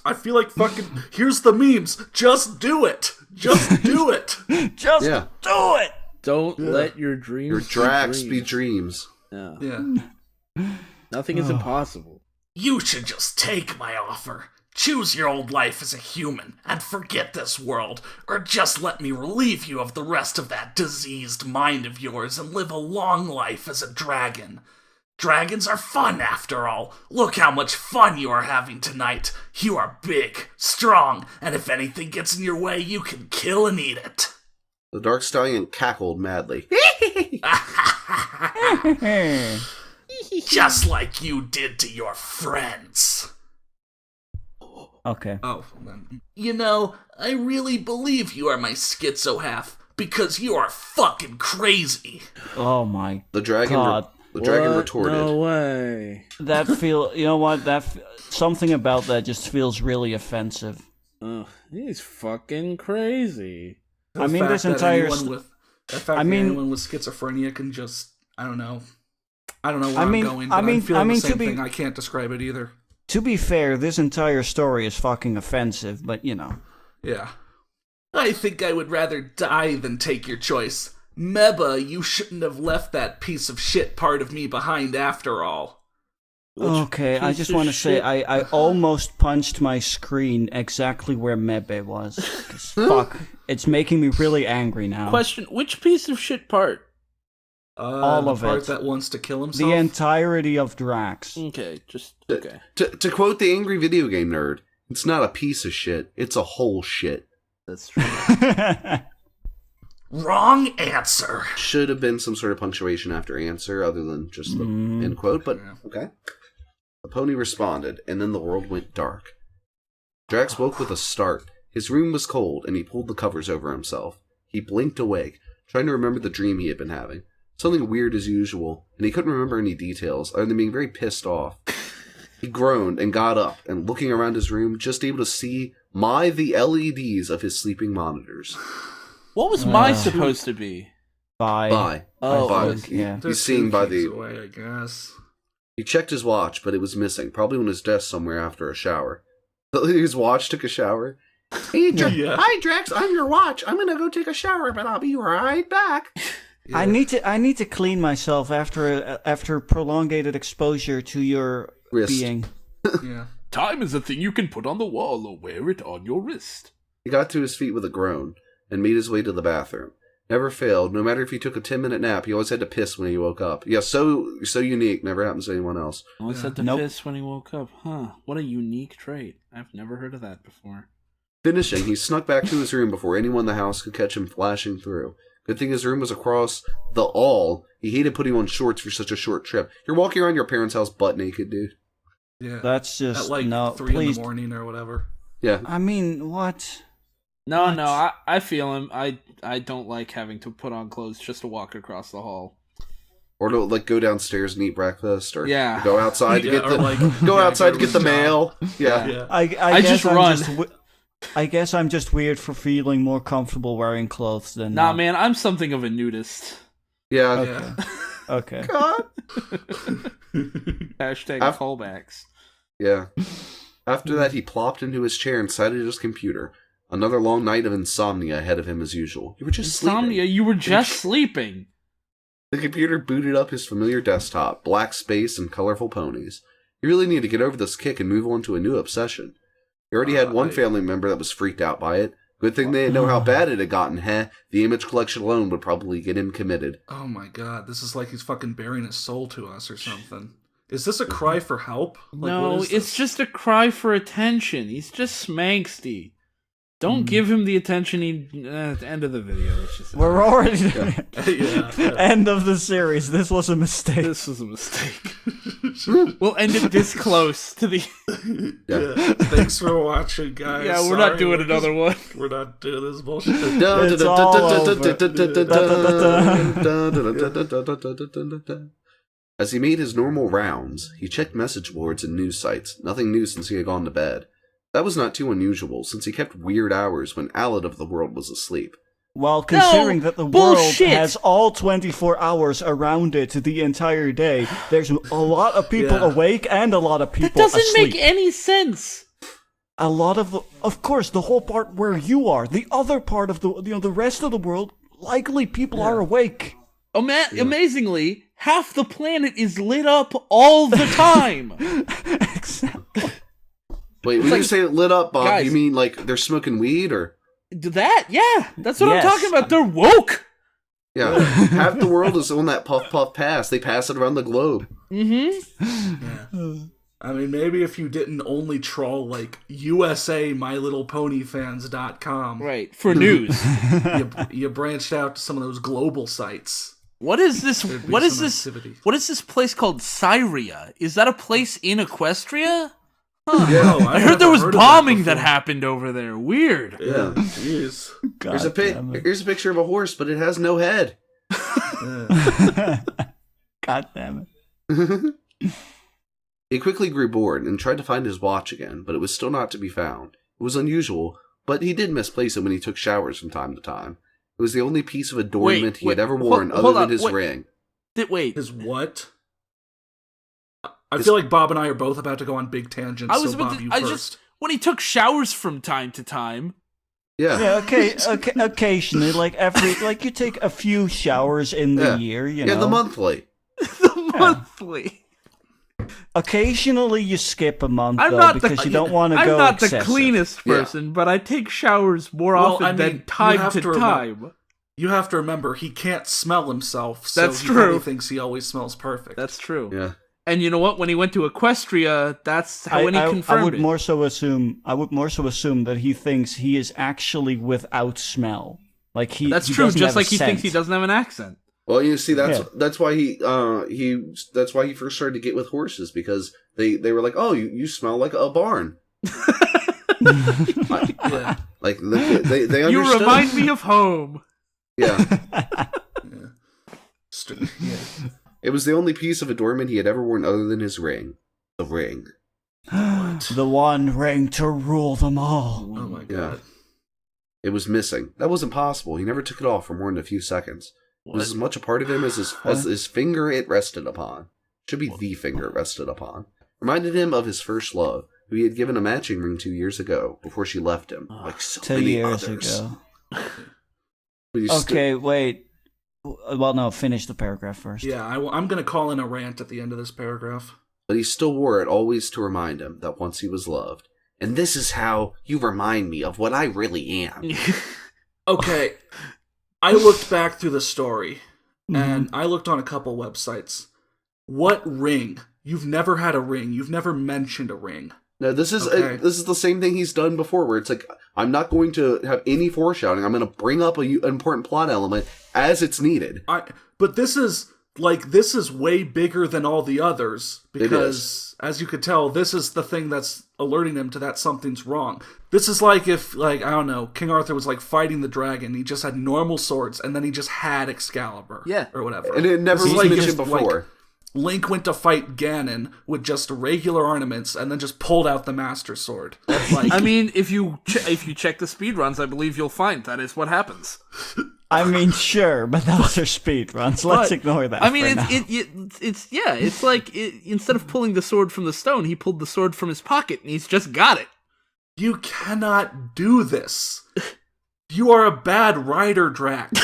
I feel like fucking, here's the memes. Just do it. Just do it. Just Yeah. do it! Don't let your dreams Your Drax be dreams. Yeah. Yeah. Nothing is impossible. You should just take my offer. Choose your old life as a human and forget this world, or just let me relieve you of the rest of that diseased mind of yours and live a long life as a dragon. Dragons are fun, after all. Look how much fun you are having tonight. You are big, strong, and if anything gets in your way, you can kill and eat it. The Dark Stallion cackled madly. Just like you did to your friends. Okay. Oh, then. You know, I really believe you are my schizo half because you are fucking crazy. Oh my The dragon, God. the dragon What? retorted. No way. You know what? Something about that just feels really offensive. Oh, he's fucking crazy. I mean, this entire anyone with schizophrenia can just, I don't know where I'm going, but I'm feeling the same thing. I can't describe it either. To be fair, this entire story is fucking offensive, but you know. Yeah. I think I would rather die than take your choice. Meba, you shouldn't have left that piece of shit part of me behind after all. Okay, I just want to say I almost punched my screen exactly where Mebe was. 'Cause fuck, it's making me really angry now. Question, which piece of shit part? All of the part it. that wants to kill himself? The entirety of Drax. Okay, okay. To quote the angry video game nerd, it's not a piece of shit, it's a whole shit. That's true. Wrong answer. Should have been some sort of punctuation after answer other than just the end quote, but okay. The pony responded, and then the world went dark. Drax woke with a start. His room was cold, and he pulled the covers over himself. He blinked awake, trying to remember the dream he had been having. Something weird as usual, and he couldn't remember any details, other than being very pissed off. He groaned and got up, and looking around his room, just able to see the LEDs of his sleeping monitors. What was my supposed to be? Bye. Oh, Bye. okay. Yeah. He's seeing by the... away, I guess. He checked his watch, but it was missing, probably on his desk somewhere after a shower. His watch took a shower. Hey, Hi, Drax, I'm your watch. I'm gonna go take a shower, but I'll be right back. Yeah. I need to clean myself after prolongated exposure to your Wrist. being. Yeah. Time is a thing you can put on the wall or wear it on your wrist. He got to his feet with a groan and made his way to the bathroom. Never failed. No matter if he took a 10-minute nap, he always had to piss when he woke up. Yeah, so unique. Never happens to anyone else. Always had to piss when he woke up. Huh. What a unique trait. I've never heard of that before. Finishing, he snuck back to his room before anyone in the house could catch him flashing through. Good thing his room was across the hall. He hated putting on shorts for such a short trip. You're walking around your parents' house butt naked, dude. Yeah. That's just at like no, 3 please. in the morning or whatever. Yeah. I mean, what? No, I feel him. I don't like having to put on clothes just to walk across the hall. Or to like go downstairs and eat breakfast, or yeah. go outside to get the go outside to get the mail. Yeah. I guess just run. I guess I'm just weird for feeling more comfortable wearing clothes than. Nah, man, I'm something of a nudist. Yeah. Okay. God. Hashtag callbacks. Yeah. After that, he plopped into his chair and sat at his computer. Another long night of insomnia ahead of him as usual. You were just insomnia? sleeping. You were just sleeping. The computer booted up his familiar desktop, black space and colorful ponies. You really need to get over this kick and move on to a new obsession. You already had one family member that was freaked out by it. Good thing they didn't know how bad it had gotten, The image collection alone would probably get him committed. Oh my god, this is like he's fucking bearing his soul to us or something. Is this a cry for help? Like, no, it's just a cry for attention. He's just smanksty. Don't give him the attention he... at the end of the video. It's just, We're already... yeah. End of the series. This was a mistake. This was a mistake. We'll end it this close to the... Yeah. Thanks for watching, guys. Yeah, we're not doing another one. We're not doing this bullshit. It's all over. As he made his normal rounds, he checked message boards and news sites. Nothing new since he had gone to bed. That was not too unusual, since he kept weird hours when Alad of the world was asleep. Well, considering that the world has all 24 hours around it the entire day, there's a lot of people awake and a lot of people asleep. That doesn't make any sense. A lot of course, the whole part where you are, the other part of the rest of the world, likely people are awake. Amazingly, half the planet is lit up all the time. Exactly. Wait, when you say it lit up, Bob, guys, you mean like they're smoking weed, or? That? Yeah, that's what I'm talking about. They're woke. Yeah, half the world is on that puff pass. They pass it around the globe. Mm-hmm. I mean, maybe if you didn't only troll, like, USA MyLittlePonyFans.com. Right, for news. You branched out to some of those global sites. What is this? There'd be What is some this? activity. What is this place called Syria? Is that a place in Equestria? No, I heard there was of bombing that before. happened over there. Weird. Yeah, jeez. Here's a picture of a horse, but it has no head. God damn it. He quickly grew bored and tried to find his watch again, but it was still not to be found. It was unusual, but he did misplace it when he took showers from time to time. It was the only piece of adornment he had ever worn other than his ring. Wait. His what? I feel like Bob and I are both about to go on big tangents, when he took showers from time to time. Yeah. Yeah, occasionally, like you take a few showers in the year, you know. Yeah, the monthly. The monthly. Occasionally you skip a month, because you don't want to I'm go not excessive. the cleanest person, but I take showers more often than time to time. You have to remember, he can't smell himself, so That's he true. probably thinks he always smells perfect. That's true. Yeah. And you know what? When he went to Equestria, that's how when he confirmed I would it. more so assume that he thinks he is actually without smell. Like That's he true. doesn't Just have like a he thinks he scent. doesn't have an accent. Well, you see, that's why he first started to get with horses, because they were like, oh, you smell like a barn. Yeah. Like they understood. You remind me of home. Yeah. Yeah. It was the only piece of adornment he had ever worn other than his ring. The ring. The one ring to rule them all. Oh my god. Yeah. It was missing. That wasn't possible. He never took it off for more than a few seconds. It was as much a part of him as his finger it rested upon. Should be the finger it rested upon. Reminded him of his first love, who he had given a matching ring 2 years ago, before she left him, like so 2 many years others. ago. But he Okay, wait. Well, no, finish the paragraph first. Yeah, I'm going to call in a rant at the end of this paragraph. But he still wore it always to remind him that once he was loved. And this is how you remind me of what I really am. Okay, I looked back through the story, and I looked on a couple websites. What ring? You've never had a ring. You've never mentioned a ring. No, this is this is the same thing he's done before, where it's like, I'm not going to have any foreshadowing. I'm going to bring up an important plot element as it's needed. But this is way bigger than all the others, because, as you could tell, this is the thing that's alerting him to that something's wrong. This is like if, like, I don't know, King Arthur was like fighting the dragon, he just had normal swords, and then he just had Excalibur. Yeah. Or whatever. And it never This was is mentioned just, before. Like, Link went to fight Ganon with just regular ornaments, and then just pulled out the Master Sword. Like, I mean, if you check the speedruns, I believe you'll find that is what happens. I mean, sure, but those are speed runs. Let's ignore that. I mean, for now. it's like instead of pulling the sword from the stone, he pulled the sword from his pocket, and he's just got it. you cannot do this. You are a bad writer, Drax.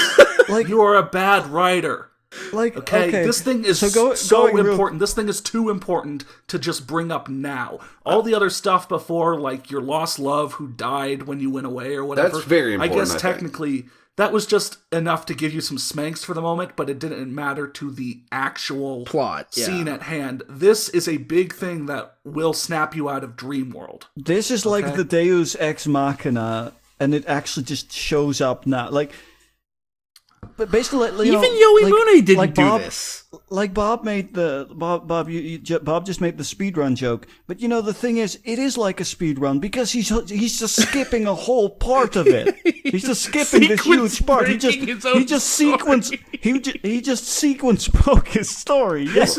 You are a bad writer. Okay, this thing is so important. This thing is too important to just bring up now. All the other stuff before, like your lost love who died when you went away or whatever. That's very important, I guess technically that was just enough to give you some smanks for the moment, but it didn't matter to the actual Plot, scene at hand. This is a big thing that will snap you out of dream world. This is like the Deus Ex Machina, and it actually just shows up now. Like, but basically, Even Yoi Mune didn't do this. Like Bob made Bob just made the speedrun joke. But you know, the thing is, it is like a speedrun because he's just skipping a whole part of it. He's just skipping this huge part. He just sequence broke his story. Yes.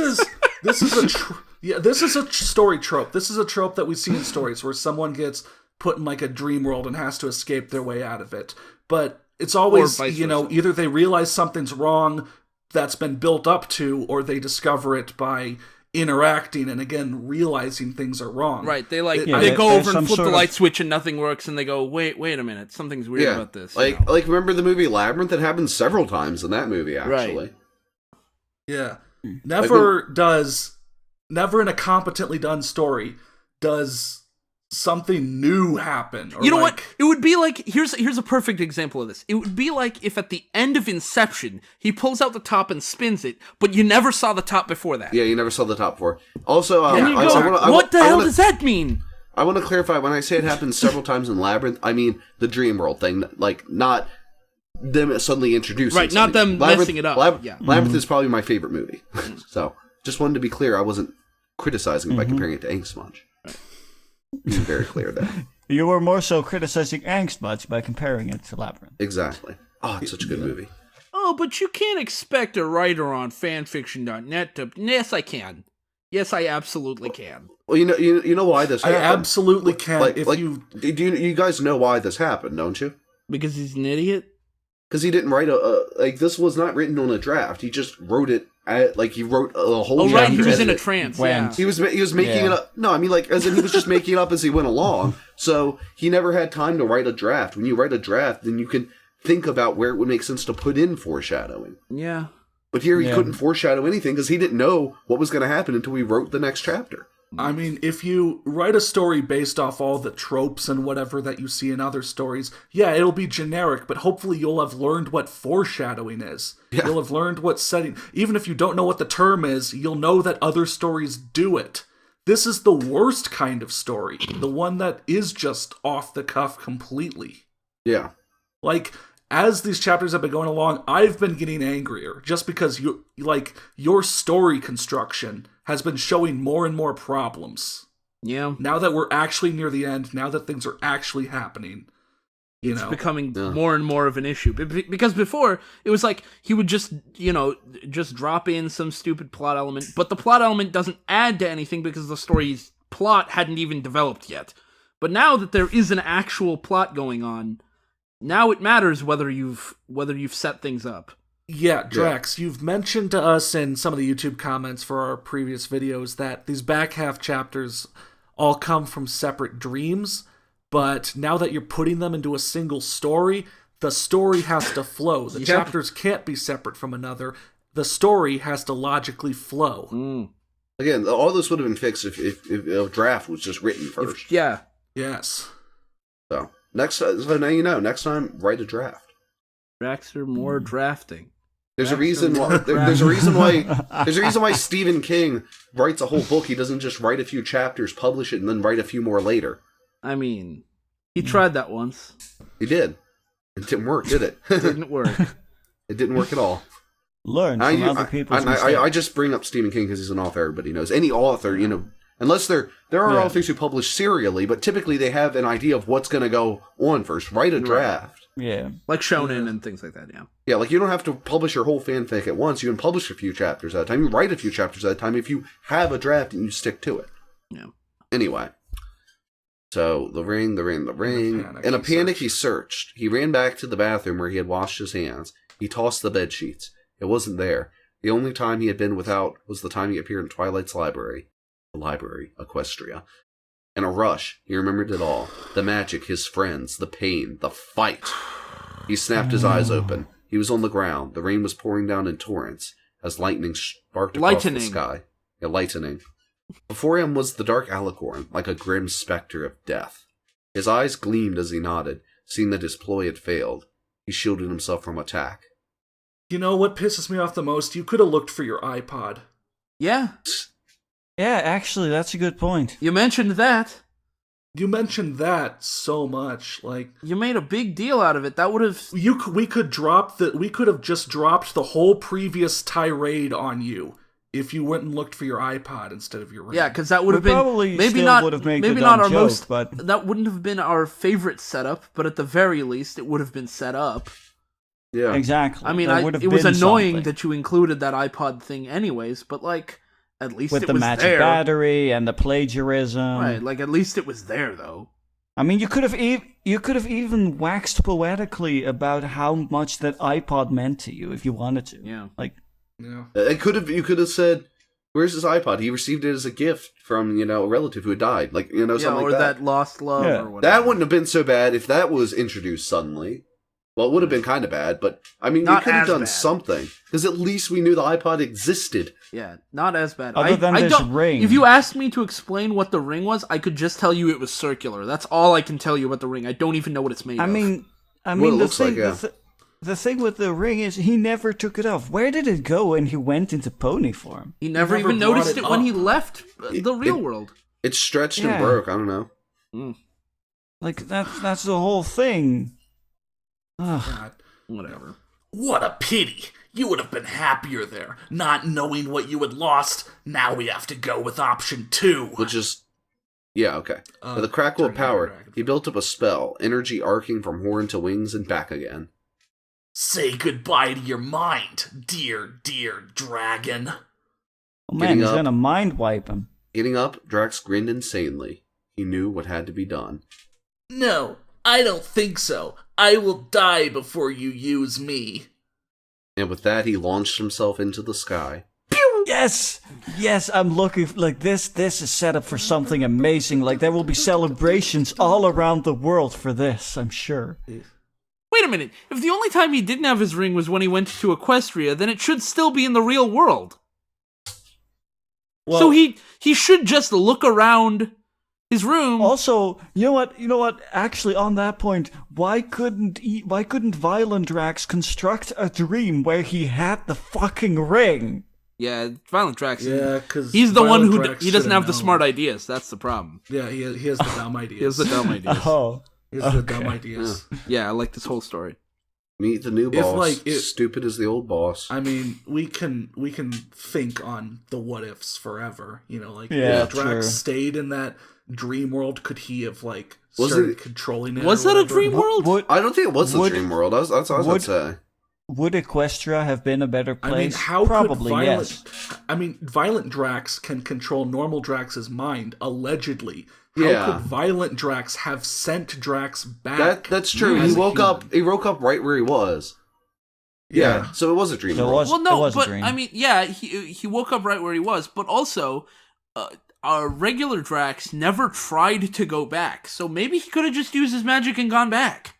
This is a story trope. This is a trope that we see in stories where someone gets put in like a dream world and has to escape their way out of it. But it's always, either they realize something's wrong that's been built up to, or they discover it by interacting and again realizing things are wrong. Right, they go over and flip the light switch and nothing works, and they go, wait a minute, something's weird about this. Like remember the movie Labyrinth? That happens several times in that movie, actually. Right. Yeah. Never in a competently done story does something new happen. Or You know like, what? It would be like here's a perfect example of this. It would be like if at the end of Inception he pulls out the top and spins it, but you never saw the top before that. Yeah, you never saw the top before. Also, And you go, what the hell does that mean? I want to clarify, when I say it happens several times in Labyrinth, I mean the dream world thing, like, not them suddenly introducing Right, not them messing it up. Labyrinth is probably my favorite movie. So, just wanted to be clear, I wasn't criticizing it by comparing it to Angst much. Being very clear there. You were more so criticizing Angst much by comparing it to Labyrinth. Exactly. Oh, it's such a good movie. Oh, but you can't expect a writer on fanfiction.net to... Yes, I can. Yes, I absolutely can. Well, you know why this I happened? absolutely can. You guys know why this happened, don't you? Because he's an idiot? Because he didn't write this was not written on a draft. He just wrote it he wrote a whole Oh, chapter. right, he was in a trance, yeah. He was making it up. No, I mean, as in he was just making it up as he went along. So he never had time to write a draft. When you write a draft, then you can think about where it would make sense to put in foreshadowing. Yeah. But here he couldn't foreshadow anything because he didn't know what was going to happen until he wrote the next chapter. I mean, if you write a story based off all the tropes and whatever that you see in other stories, yeah, it'll be generic, but hopefully you'll have learned what foreshadowing is. Yeah. You'll have learned what setting. Even if you don't know what the term is, you'll know that other stories do it. This is the worst kind of story. The one that is just off the cuff completely. Yeah. Like, as these chapters have been going along, I've been getting angrier just because your story construction has been showing more and more problems. Yeah. Now that we're actually near the end, now that things are actually happening, it's becoming more and more of an issue. Because before, it was like he would just drop in some stupid plot element, but the plot element doesn't add to anything because the story's plot hadn't even developed yet. But now that there is an actual plot going on, now it matters whether you've set things up. Yeah, Drax, you've mentioned to us in some of the YouTube comments for our previous videos that these back half chapters all come from separate dreams, but now that you're putting them into a single story, the story has to flow. The chapters can't be separate from another. The story has to logically flow. Mm. Again, all this would have been fixed if a draft was just written first. Yes. So now you know. Next time, write a draft. Drafts are more drafting. There's a reason why Stephen King writes a whole book. He doesn't just write a few chapters, publish it, and then write a few more later. I mean, he tried that once. He did. It didn't work, did it? It didn't work. It didn't work at all. Learn from other people's mistakes. I just bring up Stephen King because he's an author everybody knows. Any author, unless there are authors who publish serially, but typically they have an idea of what's going to go on first. Write a draft. Yeah. Like shonen and things like that, yeah. Yeah, like you don't have to publish your whole fanfic at once. You can publish a few chapters at a time. You write a few chapters at a time if you have a draft and you stick to it. Yeah. Anyway. So, the ring. In a panic, he searched. He ran back to the bathroom where he had washed his hands. He tossed the bed sheets. It wasn't there. The only time he had been without was the time he appeared in Twilight's library. The library, Equestria. In a rush, he remembered it all. The magic, his friends, the pain, the fight. He snapped his eyes open. He was on the ground. The rain was pouring down in torrents as lightning sparked across the sky. Yeah, lightning. Before him was the dark alicorn, like a grim specter of death. His eyes gleamed as he nodded, seeing that his ploy had failed. He shielded himself from attack. You know what pisses me off the most? You could have looked for your iPod. Yeah. Yeah, actually, that's a good point. You mentioned that. You mentioned that so much, like you made a big deal out of it. That would have we could have just dropped the whole previous tirade on you if you went and looked for your iPod instead of your ring. Yeah, because that would have been probably maybe still not would have made maybe the not dumb our joke, most. but that wouldn't have been our favorite setup, but at the very least, it would have been set up. Yeah, exactly. I mean, it was annoying that you included that iPod thing, anyways. But like, at least with it the was magic there. battery and the plagiarism, Right? Like, at least it was there, though. I mean, you could have even waxed poetically about how much that iPod meant to you if you wanted to. Yeah. Like, yeah. You could have said, "Where's his iPod? He received it as a gift from a relative who had died." Like something like that. Or that lost love or whatever. That wouldn't have been so bad if that was introduced suddenly. Well, it would have been kind of bad, but I mean, Not we could have as done bad. something because at least we knew the iPod existed. Yeah, not as bad. Other than this don't, ring. If you asked me to explain what the ring was, I could just tell you it was circular. That's all I can tell you about the ring. I don't even know what it's made I of. mean, What it the looks thing, like, the thing with the ring is he never took it off. Where did it go when he went into pony form? he never never even brought noticed it it when up. he left the real world. It stretched Yeah. and broke. I don't know. Like that's the whole thing. Ugh. God. Whatever. What a pity. You would have been happier there, not knowing what you had lost. Now we have to go with option 2. Which is, yeah, okay. With the crackle of turn power, dragon. he built up a spell, energy arcing from horn to wings and back again. Say goodbye to your mind, dear dragon. Oh man, Getting he's up. gonna mind wipe him. Getting up, Drax grinned insanely. He knew what had to be done. No, I don't think so. I will die before you use me. And with that, he launched himself into the sky. Yes, yes, I'm looking like this. This is set up for something amazing. Like there will be celebrations all around the world for this. I'm sure. Wait a minute. If the only time he didn't have his ring was when he went to Equestria, then it should still be in the real world. Well, So he should just look around his room. Also, you know what? Actually, on that point, why couldn't Violent Drax construct a dream where he had the fucking ring? Yeah, Violent Drax. yeah, because He's the one who he doesn't have the smart ideas. That's the problem. Yeah, he has the dumb ideas. He has the dumb ideas. Oh, He has the dumb ideas. Yeah, I like this whole story. Meet the new If, boss. like, it- Stupid as the old boss. I mean, we can think on the what ifs forever. You know, like Yeah, if Drax true. stayed in that dream world, could he have like Was started it- controlling it? Was or that a whatever? dream world? would I don't think it was the Would- dream world. That's what I was about to say. would Equestria have been a better I mean, place? how Probably could Violent? yes. I mean, Violent Drax can control normal Drax's mind allegedly. How Yeah. could Violent Drax have sent Drax back? That's true. as He a woke human? up. He woke up right where he was. Yeah. So it was a dream So it world. was- Well, no, a but dream. I mean, yeah, he woke up right where he was, but also, our regular Drax never tried to go back, so maybe he could have just used his magic and gone back.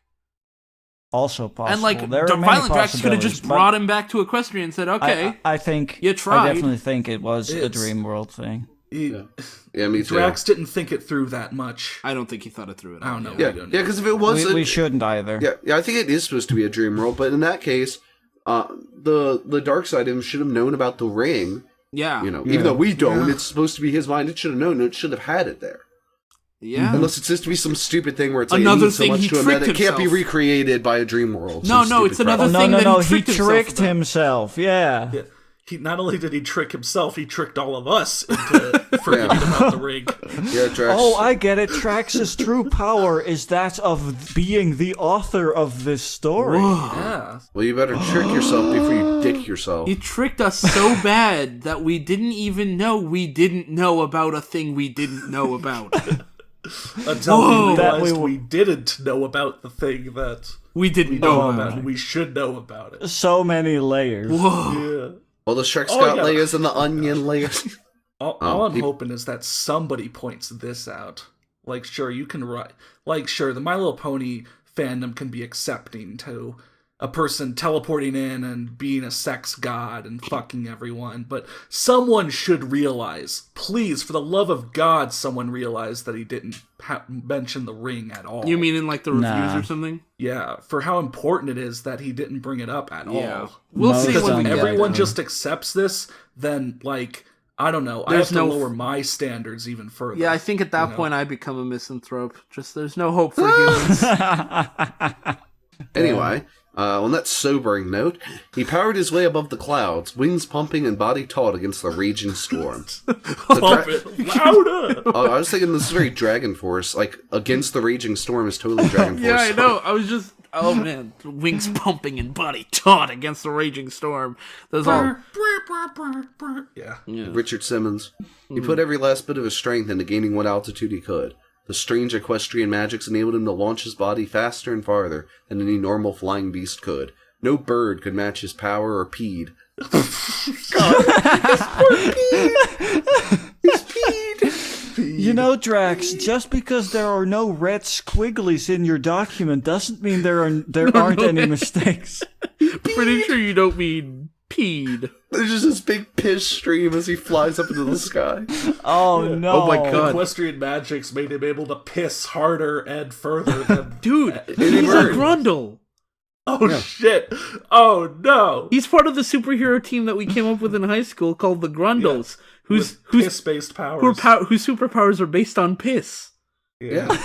Also possible. And like, there the are many Violent Drax could have just possibilities, brought him back to Equestria and said, but "Okay, I think you tried." I definitely think it was a It's- dream world thing. Yeah, me too. Drax didn't think it through that much. I don't think he thought it through. I don't know. Yeah, We don't yeah. Because if it was, We shouldn't either. yeah, I think it is supposed to be a dream world. But in that case, the dark side of him should have known about the ring. Yeah, You know, Yeah. even though we don't, it's supposed to be his mind. It should have known. It should have had it there. yeah. Unless it's supposed to be some stupid thing where it's like Another it needs so thing much he to him that it tricked can't be himself. recreated by a dream world. No, Some no, stupid it's another Oh, crap. no, thing no, that no! he He tricked himself tricked about. himself. Yeah. Yeah. He not only did he trick himself, he tricked all of us into forgetting about the ring. Yeah, Drax. Oh, I get it. Trax's true power is that of being the author of this story. Yeah. Well, you better trick yourself before you dick yourself. He tricked us so bad that we didn't even know we didn't know about a thing we didn't know about. Until Whoa. we That realized we- we didn't know about the thing that We we didn't know know about about. and we should know about it. So many layers. Whoa. Yeah. Well, the Shrek's Oh, got yeah. layers and the onion layers. All I'm he- hoping is that somebody points this out. Like, sure, you can write. Like, sure, the My Little Pony fandom can be accepting to a person teleporting in and being a sex god and fucking everyone, but someone should realize, please, for the love of God, someone realize that he didn't mention the ring at all. You mean in like the reviews Nah. or something? Yeah, for how important it is that he didn't bring it up at all. We'll Most see Because when we if get everyone there. just accepts this, then, like, I don't know, I There's have to no- lower my standards even further. Yeah, I think at that know? point I become a misanthrope. Just there's no hope for humans. Anyway, on that sobering note, he powered his way above the clouds, wings pumping and body taut against the raging storm. Pump it louder! I was thinking this is very Dragon Force. Like, against the raging storm is totally Dragon Force. Yeah, I know. I was just, oh man, wings pumping and body taut against the raging storm. There's all. Yeah. Richard Simmons. He put every last bit of his strength into gaining what altitude he could. The strange equestrian magics enabled him to launch his body faster and farther than any normal flying beast could. No bird could match his power or peed. You know, Drax, just because there are no red squigglies in your document doesn't mean there aren't any mistakes. Pretty sure you don't mean peed. There's just this big piss stream as he flies up into the sky. Oh no! Oh my God. Equestrian magics made him able to piss harder and further than... Dude, he's Bird. a Grundle. Oh, shit. Oh, no. He's part of the superhero team that we came up with in high school called the Grundles, whose piss-based powers. whose superpowers are based on piss. Yeah.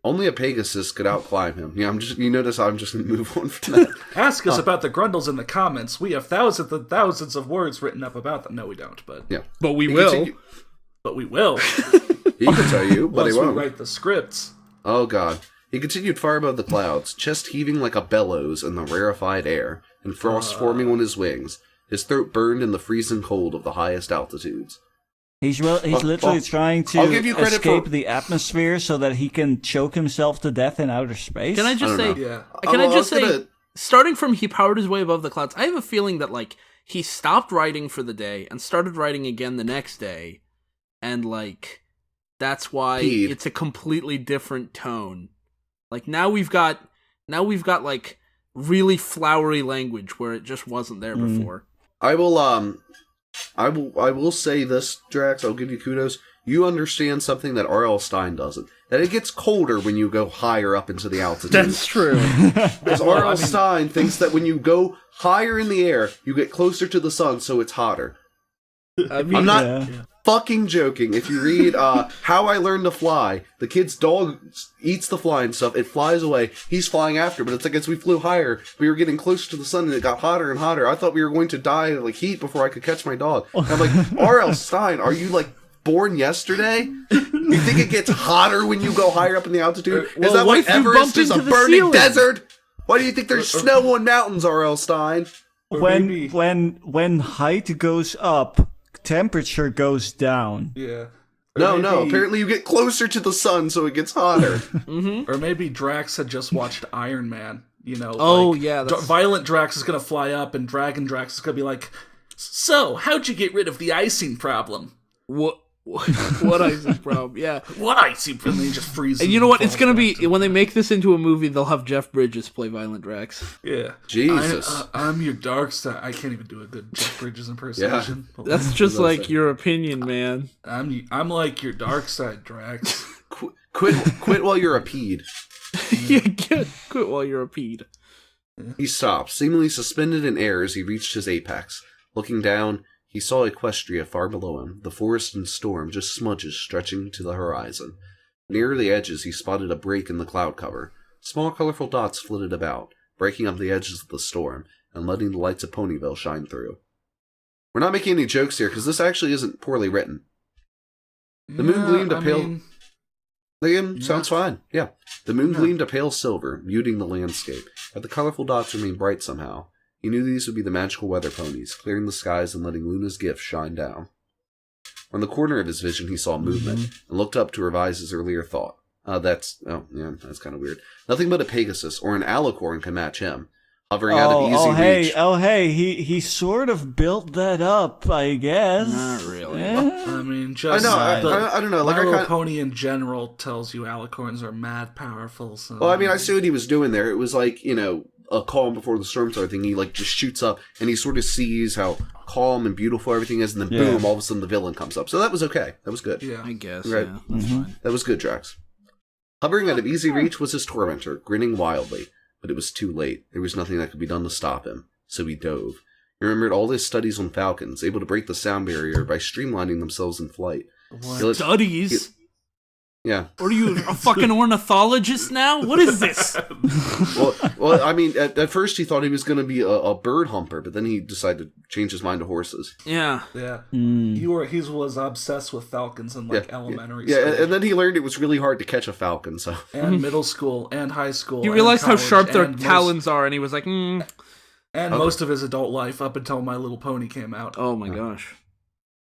Only a Pegasus could outclimb him. Yeah, you notice I'm just gonna move on from that. Ask us about the Grundles in the comments. We have thousands and thousands of words written up about them. No, we don't, but... Yeah. But we He will. continue- But we will. He can tell you, but he Once we won't. write the scripts. Oh god. He continued far above the clouds, chest heaving like a bellows in the rarefied air, and frost forming on his wings. His throat burned in the freezing cold of the highest altitudes. He's literally trying I'll to give you credit escape for- the atmosphere so that he can choke himself to death in outer space. Can I just say, don't know. Yeah. can I just was say, gonna- starting from he powered his way above the clouds, I have a feeling that, like, he stopped writing for the day and started writing again the next day, and, like, that's why Peed. it's a completely different tone. Like, now we've got, like, really flowery language where it just wasn't there before. I will say this, Drax, I'll give you kudos. You understand something that R.L. Stein doesn't. That it gets colder when you go higher up into the altitude. That's true. Because R.L. Stein thinks that when you go higher in the air, you get closer to the sun, so it's hotter. I mean, I'm not Yeah. fucking joking. If you read How I Learned to Fly, the kid's dog eats the flying stuff, it flies away, he's flying after, but it's like as we flew higher, we were getting closer to the sun and it got hotter and hotter. I thought we were going to die of like heat before I could catch my dog. And I'm like, R.L. Stein, are you like born yesterday? You think it gets hotter when you go higher up in the altitude? Well, Is that what why if you Everest bumped is a into the burning ceiling? desert? Why do you think there's snow on mountains, R.L. Stein? Or when maybe- when height goes up, temperature goes down. Yeah. No, Or no. maybe- Apparently you get closer to the sun, so it gets hotter. Or maybe Drax had just watched Iron Man. You know. Oh, like, yeah, that's- Violent Drax is gonna fly up, and Dragon Drax is gonna be like, "So, how'd you get rid of the icing problem?" what icing problem? Yeah. What icing problem? He just freezes. And you know what? It's falls gonna back be to- when they make this into a movie. They'll have Jeff Bridges play Violent Drax. Yeah. Jesus. I'm your dark side. I can't even do a good Jeff Bridges impersonation. But That's just what I like say. your opinion, man. I'm like your dark side, Drax. Quit while you're a peed. Yeah, quit while you're a peed. He stopped, seemingly suspended in air as he reached his apex. Looking down, he saw Equestria far below him, the forest and storm just smudges stretching to the horizon. Near the edges, he spotted a break in the cloud cover. Small colorful dots flitted about, breaking up the edges of the storm and letting the lights of Ponyville shine through. We're not making any jokes here, because this actually isn't poorly written. The moon gleamed a pale... Again, sounds fine. Yeah. The moon gleamed a pale silver, muting the landscape, but the colorful dots remained bright somehow. He knew these would be the magical weather ponies, clearing the skies and letting Luna's gift shine down. On the corner of his vision, he saw movement, and looked up to revise his earlier thought. That's kind of weird. Nothing but a Pegasus or an Alicorn can match him. Hovering out of easy reach. He sort of built that up, I guess. Not really. Yeah. I mean, I just know, I don't know. Like, My I Little kinda, Pony in general tells you alicorns are mad powerful. So well, I mean, I see what he was doing there. It was like, a calm before the storm sort of thing. He, like, just shoots up, and he sort of sees how calm and beautiful everything is, and then boom, all of a sudden the villain comes up. So that was okay. That was good. Yeah. I guess. Right. Yeah, that's fine. That was good, Drax. Hovering out of easy reach was his tormentor, grinning wildly. But it was too late. There was nothing that could be done to stop him. So he dove. He remembered all his studies on falcons, able to break the sound barrier by streamlining themselves in flight. What? Studies? Yeah. What are you, a fucking ornithologist now? What is this? Well, I mean, at first he thought he was going to be a bird humper, but then he decided to change his mind to horses. Yeah. Yeah. Mm. He was obsessed with falcons in elementary Yeah, school. and then he learned it was really hard to catch a falcon, so... and middle school and high school. He and realized how college, sharp their and talons are, and he was like, most of his adult life up until My Little Pony came out. oh my gosh.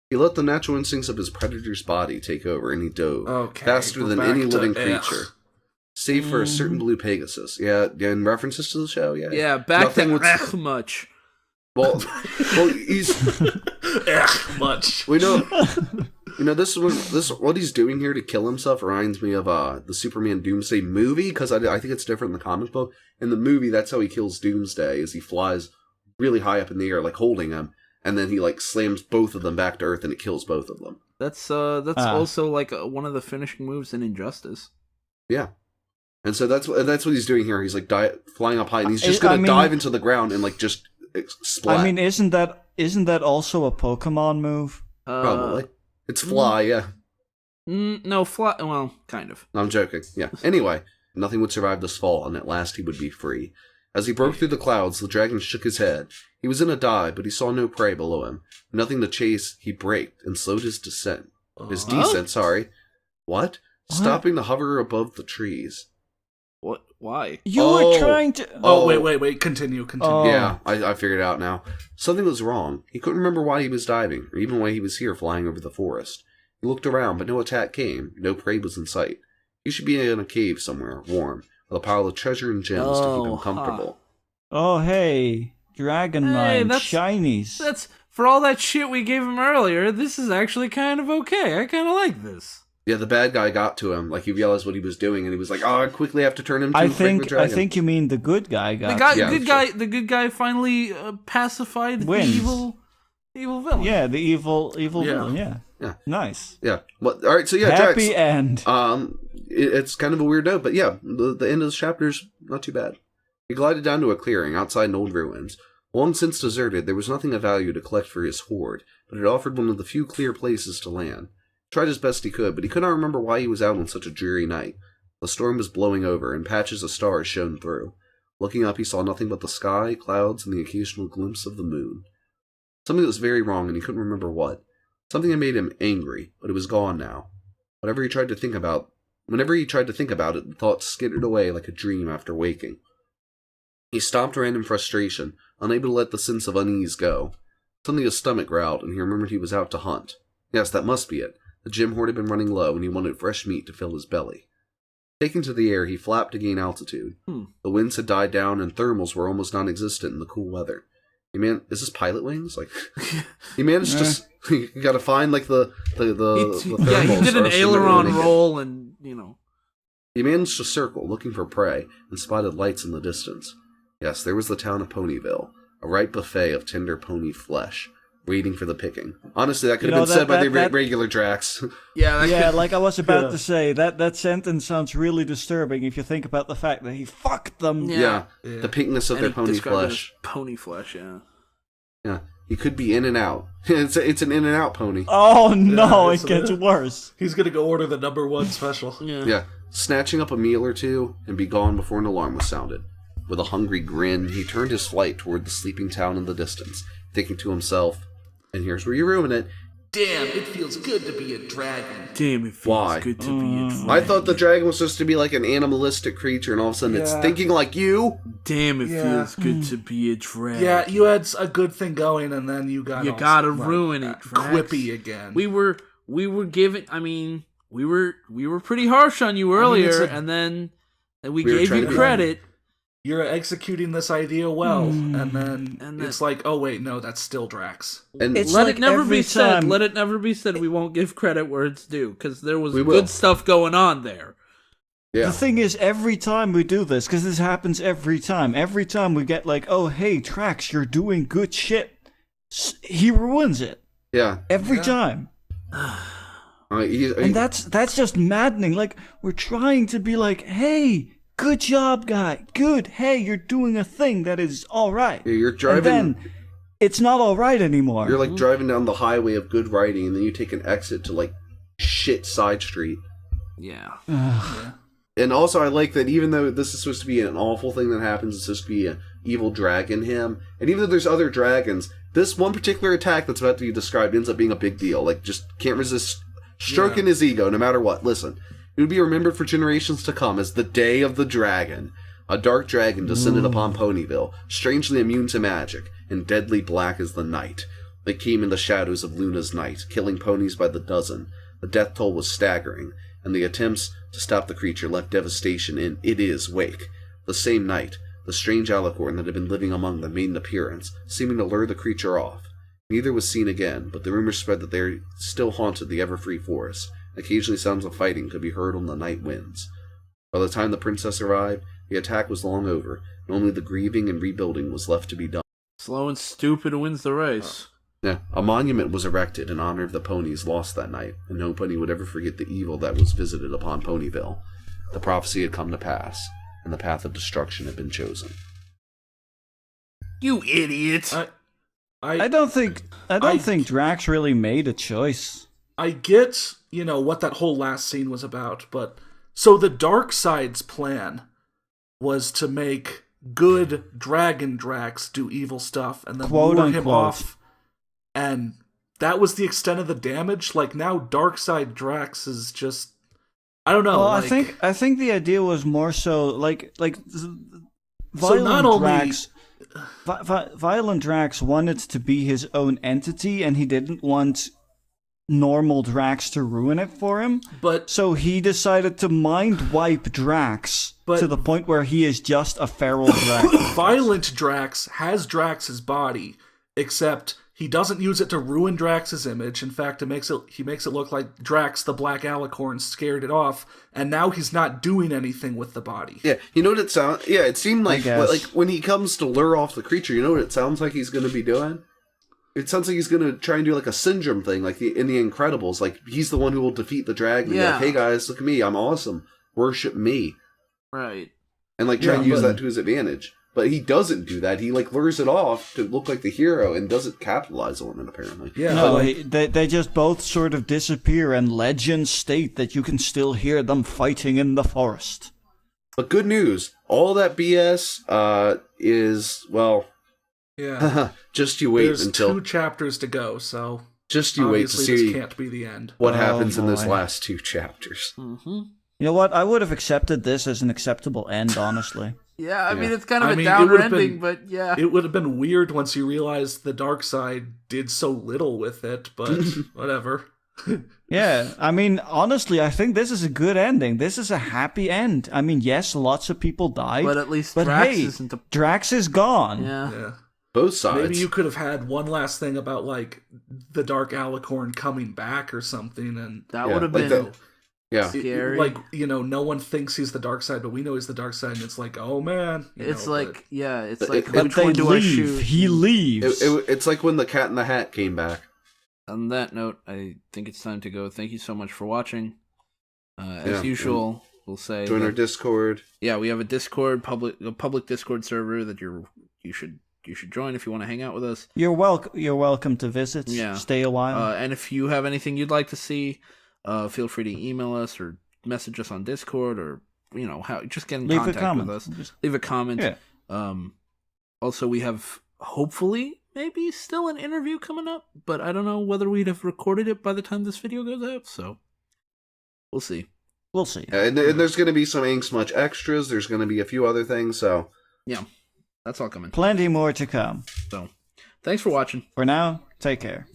He let the natural instincts of his predator's body take over, and he dove Okay, faster we're than back any to living ugh. creature. Save for a certain blue Pegasus. Yeah, in references to the show, yeah. Yeah, back Nothing to was- much. Well, he's... Much. We know... You know, what he's doing here to kill himself reminds me of the Superman Doomsday movie, because I think it's different in the comic book. In the movie, that's how he kills Doomsday, is he flies really high up in the air, like holding him, and then he like slams both of them back to Earth, and it kills both of them. That's also like one of the finishing moves in Injustice. Yeah. And so that's what he's doing here. He's like flying up high, and he's just going to dive into the ground and like just splat. I mean, isn't that also a Pokemon move? Probably. It's fly, yeah. No, fly. Well, kind of. I'm joking. Yeah. Anyway, nothing would survive this fall, and at last he would be free. As he broke through the clouds, the dragon shook his head. He was in a dive, but he saw no prey below him. Nothing to chase, he braked and slowed his descent. His descent, sorry. What? Stopping to hover above the trees. What? Why? You were trying to... Oh, wait. Continue. Oh. Yeah, I figured it out now. Something was wrong. He couldn't remember why he was diving, or even why he was here flying over the forest. He looked around, but no attack came. No prey was in sight. He should be in a cave somewhere, warm, with a pile of treasure and gems to keep him comfortable. Oh, hey. Dragonite, shinies. That's... For all that shit we gave him earlier, this is actually kind of okay. I kind of like this. Yeah, the bad guy got to him. Like, he realized what he was doing, and he was like, "Oh, I quickly have to turn him to a regular dragon." I think you mean the good guy got. The good guy finally pacified the evil villain. Yeah, the evil villain. Yeah, nice. Yeah. Well, all right. So yeah, happy Drax, end. It's kind of a weird note, but yeah, the end of this chapter's not too bad. He glided down to a clearing outside an old ruins. Long since deserted, there was nothing of value to collect for his hoard, but it offered one of the few clear places to land. He tried as best he could, but he could not remember why he was out on such a dreary night. The storm was blowing over, and patches of stars shone through. Looking up, he saw nothing but the sky, clouds, and the occasional glimpse of the moon. Something was very wrong, and he couldn't remember what. Something had made him angry, but it was gone now. Whenever he tried to think about it, the thoughts skittered away like a dream after waking. He stopped ran in frustration, unable to let the sense of unease go. Suddenly his stomach growled, and he remembered he was out to hunt. Yes, that must be it. The gym hoard had been running low, and he wanted fresh meat to fill his belly. Taking to the air, he flapped to gain altitude. The winds had died down, and thermals were almost non-existent in the cool weather. Is this pilot wings? Like, he managed to. You gotta find like the thermals. Yeah, he did an aileron roll, and He managed to circle, looking for prey, and spotted lights in the distance. Yes, there was the town of Ponyville, a ripe buffet of tender pony flesh, waiting for the picking. Honestly, that could have been said by the regular Drax. Yeah, like I was about to say, that sentence sounds really disturbing if you think about the fact that he fucked them. Yeah. The pinkness of their pony flesh. Pony flesh, yeah. Yeah, he could be in and out. It's an in and out pony. Oh no, it gets worse. He's gonna go order the #1 special. Yeah, snatching up a meal or two and be gone before an alarm was sounded. With a hungry grin, he turned his flight toward the sleeping town in the distance, thinking to himself, and here's where you ruin it, damn, it feels good to be a dragon. Damn, it feels good to be a dragon. I thought the dragon was supposed to be like an animalistic creature, and all of a sudden it's thinking like you. Damn, it feels good to be a dragon. Yeah, you had a good thing going, and then you gotta ruin it, Drax. Quippy again. We were giving. I mean, we were pretty harsh on you earlier, and then we gave you credit. You're executing this idea well, and then it's like, oh wait, no, that's still Drax. And let it never be said. Let it never be said. We won't give credit where it's due, because there was good stuff going on there. Yeah. The thing is, every time we do this, because this happens every time we get like, oh hey, Drax, you're doing good shit, he ruins it. Yeah. Every time. And that's just maddening. Like, we're trying to be like, hey, good job, guy. Good. Hey, you're doing a thing that is all right. Yeah, you're driving. And then it's not all right anymore. You're like driving down the highway of good writing, and then you take an exit to like shit side street. Yeah. And also, I like that even though this is supposed to be an awful thing that happens, it's supposed to be an evil dragon him. And even though there's other dragons, this one particular attack that's about to be described ends up being a big deal. Like, just can't resist stroking his ego no matter what. Listen. It would be remembered for generations to come as the Day of the Dragon. A dark dragon descended upon Ponyville, strangely immune to magic, and deadly black as the night. They came in the shadows of Luna's night, killing ponies by the dozen. The death toll was staggering, and the attempts to stop the creature left devastation in It Is wake. The same night, the strange alicorn that had been living among them made an appearance, seeming to lure the creature off. Neither was seen again, but the rumors spread that they still haunted the ever-free forest. Occasionally sounds of fighting could be heard on the night winds. By the time the princess arrived, the attack was long over, and only the grieving and rebuilding was left to be done. Slow and stupid wins the race. Yeah, a monument was erected in honor of the ponies lost that night, and no pony would ever forget the evil that was visited upon Ponyville. The prophecy had come to pass, and the path of destruction had been chosen. You idiot! I don't think Drax really made a choice. I get, what that whole last scene was about, but so the Darkseid's plan was to make good Dragon Drax do evil stuff and then Quote, lure him unquote. off, and that was the extent of the damage. Like, now Darkseid Drax is just, I don't know. Well, like, I think the idea was more so like So not only- Violent Drax wanted to be his own entity, and he didn't want normal Drax to ruin it for him. but So he decided to mind wipe Drax But- to the point where he is just a feral Drax. Violent Drax has Drax's body, except he doesn't use it to ruin Drax's image. In fact, he makes it look like Drax, the Black Alicorn, scared it off, and now he's not doing anything with the body. Yeah, you know what it sounds... Yeah, it seemed like guess. when he comes to lure off the creature, you know what it sounds like he's going to be doing? It sounds like he's going to try and do like a syndrome thing, like in The Incredibles. Like, he's the one who will defeat the dragon. Yeah. Like, hey guys, look at me, I'm awesome. Worship me. Right. And like try and Yeah, use but- that to his advantage. But he doesn't do that. He like lures it off to look like the hero and doesn't capitalize on it, apparently. Yeah, No, like, they just both sort of disappear, and legends state that you can still hear them fighting in the forest. But good news, all that BS is, well, yeah. just you wait There's until... 2 chapters to go, so Just you wait to obviously see this can't be the end. what Oh, happens in those boy. last 2 chapters. Mm-hmm. You know what? I would have accepted this as an acceptable end, honestly. Yeah, I Yeah. mean, it's kind of I a mean, it downer would've ending, been- but yeah. It would have been weird once you realized the dark side did so little with it, but whatever. Yeah, I mean, honestly, I think this is a good ending. This is a happy end. I mean, yes, lots of people died, But at least but Drax hey, isn't a... Drax is gone. Yeah. Yeah. Both sides. Maybe you could have had one last thing about, like, the Dark Alicorn coming back or something, and That Yeah, would have like been... that- Yeah. Scary. like, no one thinks he's the dark side, but we know he's the dark side, and it's like, oh man. It's know, like, yeah, it's But like, it- But which they one do I leave. shoot? He leaves. It's like when the Cat in the Hat came back. On that note, I think it's time to go. Thank you so much for watching. Yeah, As usual, we'll say... Join that- our Discord. Yeah, we have a Discord, a public Discord server that you should join if you want to hang out with us. You're welcome to visit. Yeah. Stay a while. And if you have anything you'd like to see, feel free to email us or message us on Discord, or just get in Leave a contact comment. with us. Leave a comment. Yeah. Also, we have hopefully maybe still an interview coming up, but I don't know whether we'd have recorded it by the time this video goes out. So we'll see. We'll see. And there's going to be some Angst Much extras. There's going to be a few other things, so... Yeah, that's all coming. Plenty more to come. So thanks for watching. For now, take care.